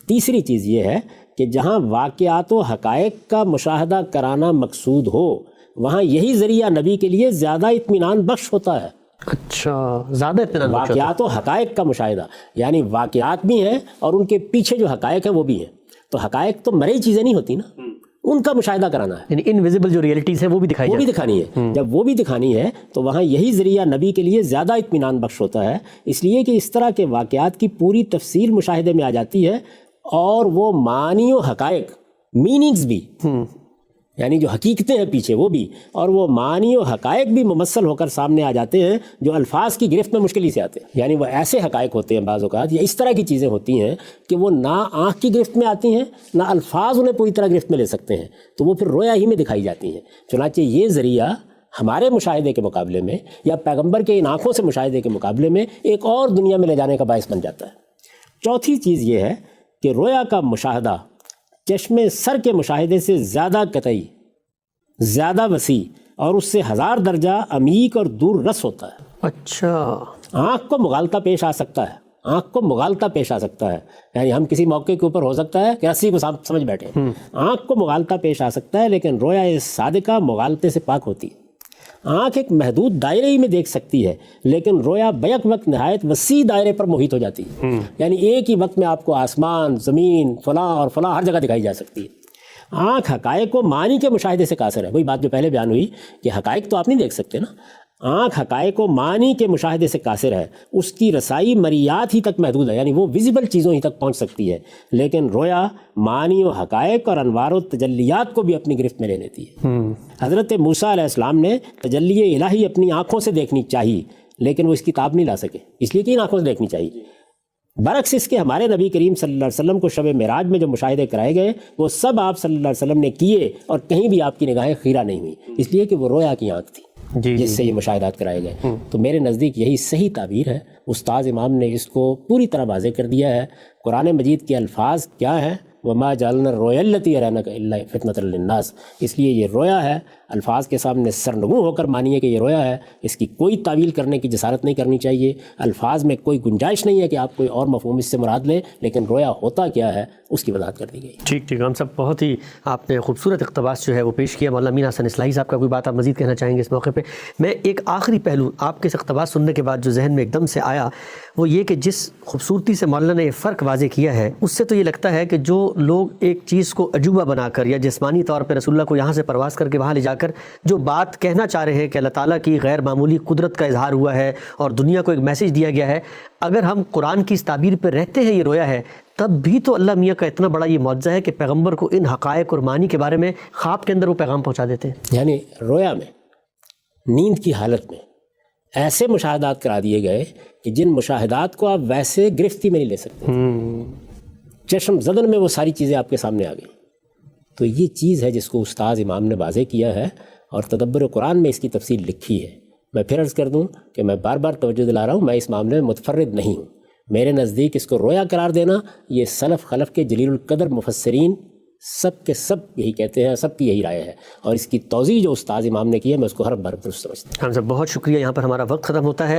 تیسری چیز یہ ہے کہ جہاں واقعات و حقائق کا مشاہدہ کرانا مقصود ہو وہاں یہی ذریعہ نبی کے لیے زیادہ اطمینان بخش ہوتا ہے. اچھا. زیادہ اطمینان بخش ہوتا ہے. واقعات و حقائق کا مشاہدہ، یعنی واقعات بھی ہیں اور ان کے پیچھے جو حقائق ہیں وہ بھی ہیں. تو حقائق تو مرئی چیزیں نہیں ہوتی نا، ان کا مشاہدہ کرانا ہے. یعنی انویزیبل جو ریئلٹیز ہیں وہ بھی دکھائی دکھانی ہے. جب وہ بھی دکھانی ہے تو وہاں یہی ذریعہ نبی کے لیے زیادہ اطمینان بخش ہوتا ہے. اس لیے کہ اس طرح کے واقعات کی پوری تفصیل مشاہدے میں آ جاتی ہے، اور وہ معانی و حقائق، میننگز بھی، یعنی جو حقیقتیں ہیں پیچھے وہ بھی، اور وہ معانی و حقائق بھی ممثل ہو کر سامنے آ جاتے ہیں جو الفاظ کی گرفت میں مشکل ہی سے آتے ہیں. یعنی وہ ایسے حقائق ہوتے ہیں بعض اوقات، یا اس طرح کی چیزیں ہوتی ہیں کہ وہ نہ آنکھ کی گرفت میں آتی ہیں نہ الفاظ انہیں پوری طرح گرفت میں لے سکتے ہیں، تو وہ پھر رویا ہی میں دکھائی جاتی ہیں. چنانچہ یہ ذریعہ ہمارے مشاہدے کے مقابلے میں یا پیغمبر کے ان آنکھوں سے مشاہدے کے مقابلے میں ایک اور دنیا میں لے جانے کا باعث بن جاتا ہے. چوتھی چیز یہ ہے کہ رویا کا مشاہدہ چشم سر کے مشاہدے سے زیادہ قطعی، زیادہ وسیع اور اس سے 1000 درجہ عمیق اور دور رس ہوتا ہے. اچھا. آنکھ کو مغالطہ پیش آ سکتا ہے آنکھ کو مغالطہ پیش آ سکتا ہے، یعنی ہم کسی موقع کے اوپر ہو سکتا ہے کہ رسی کو سمجھ بیٹھے، آنکھ کو مغالطہ پیش آ سکتا ہے، لیکن رویا صادقہ مغالطے سے پاک ہوتی ہے۔ آنکھ ایک محدود دائرے ہی میں دیکھ سکتی ہے، لیکن رویا بیک وقت نہایت وسیع دائرے پر محیط ہو جاتی ہے، یعنی ایک ہی وقت میں آپ کو آسمان، زمین، فلاں اور فلاں ہر جگہ دکھائی جا سکتی ہے۔ آنکھ حقائق کو معنی کے مشاہدے سے قاصر ہے، وہی بات جو پہلے بیان ہوئی کہ حقائق تو آپ نہیں دیکھ سکتے نا، آنکھ حقائق کو معنی کے مشاہدے سے قاصر ہے، اس کی رسائی مریات ہی تک محدود ہے، یعنی وہ ویزیبل چیزوں ہی تک پہنچ سکتی ہے، لیکن رویا معنی و حقائق اور انوار و تجلیات کو بھی اپنی گرفت میں لے لیتی ہے۔ حضرت موسیٰ علیہ السلام نے تجلی الہی اپنی آنکھوں سے دیکھنی چاہیے، لیکن وہ اس کی تاب نہیں لا سکے، اس لیے کہ ان آنکھوں سے دیکھنی چاہیے۔ برعکس اس کے ہمارے نبی کریم صلی اللہ علیہ وسلم کو شب معراج میں جو مشاہدے کرائے گئے وہ سب آپ صلی اللہ علیہ وسلم نے کیے، اور کہیں بھی آپ کی نگاہیں خیرہ نہیں ہوئی، اس لیے کہ وہ رویا کی آنکھ تھی جس سے یہ مشاہدات کرائے گئے۔ تو میرے نزدیک یہی صحیح تعبیر ہے، استاذ امام نے اس کو پوری طرح واضح کر دیا ہے۔ قرآن مجید کے الفاظ کیا ہیں؟ وما جعلنا الرؤیا التي اريناك الا فتنة للناس، اس لیے یہ رویا ہے، الفاظ کے سامنے سرنگوں ہو کر مانیے کہ یہ رویا ہے، اس کی کوئی تعویل کرنے کی جسارت نہیں کرنی چاہیے، الفاظ میں کوئی گنجائش نہیں ہے کہ آپ کوئی اور مفہوم اس سے مراد لیں، لیکن رویا ہوتا کیا ہے اس کی وضاحت کر دی گئی۔ ٹھیک ہم سب بہت ہی آپ نے خوبصورت اقتباس جو ہے وہ پیش کیا۔ مولانا امین حسن اصلاحی صاحب کا کوئی بات آپ مزید کہنا چاہیں گے اس موقع پہ؟ میں ایک آخری پہلو آپ کے اس اقتباس سننے کے بعد جو ذہن میں ایک دم سے آیا وہ یہ کہ جس خوبصورتی سے مولانا نے یہ فرق واضح کیا ہے، اس سے تو یہ لگتا ہے کہ جو لوگ ایک چیز کو عجوبہ بنا کر یا جسمانی طور پہ رسول اللہ کو یہاں سے پرواز کر کے وہاں لے جا کر جو بات کہنا چاہ رہے ہیں کہ اللہ تعالیٰ کی غیر معمولی قدرت کا اظہار ہوا ہے اور دنیا کو ایک میسیج دیا گیا ہے، اگر ہم قرآن کی اس تعبیر پہ رہتے ہیں یہ رویا ہے، تب بھی تو اللہ میاں کا اتنا بڑا یہ معجزہ ہے کہ پیغمبر کو ان حقائق اور معنی کے بارے میں خواب کے اندر وہ پیغام پہنچا دیتے ہیں۔ یعنی رویا میں، نیند کی حالت میں ایسے مشاہدات کرا دیے گئے کہ جن مشاہدات کو آپ ویسے گرفتی میں نہیں لے سکتے، چشم زدن میں وہ ساری چیزیں آپ کے سامنے آ گئی۔ تو یہ چیز ہے جس کو استاذ امام نے واضح کیا ہے، اور تدبر قرآن میں اس کی تفصیل لکھی ہے۔ میں پھر عرض کر دوں کہ میں بار بار توجہ دلا رہا ہوں، میں اس معاملے میں متفرد نہیں ہوں، میرے نزدیک اس کو رویا قرار دینا یہ سلف خلف کے جلیل القدر مفسرین سب کے سب یہی کہتے ہیں، سب کی یہی رائے ہے، اور اس کی توضیح جو استاذ امام نے کی ہے میں اس کو ہر بار درست سمجھتا ہوں۔ ہم سب بہت شکریہ، یہاں پر ہمارا وقت ختم ہوتا ہے۔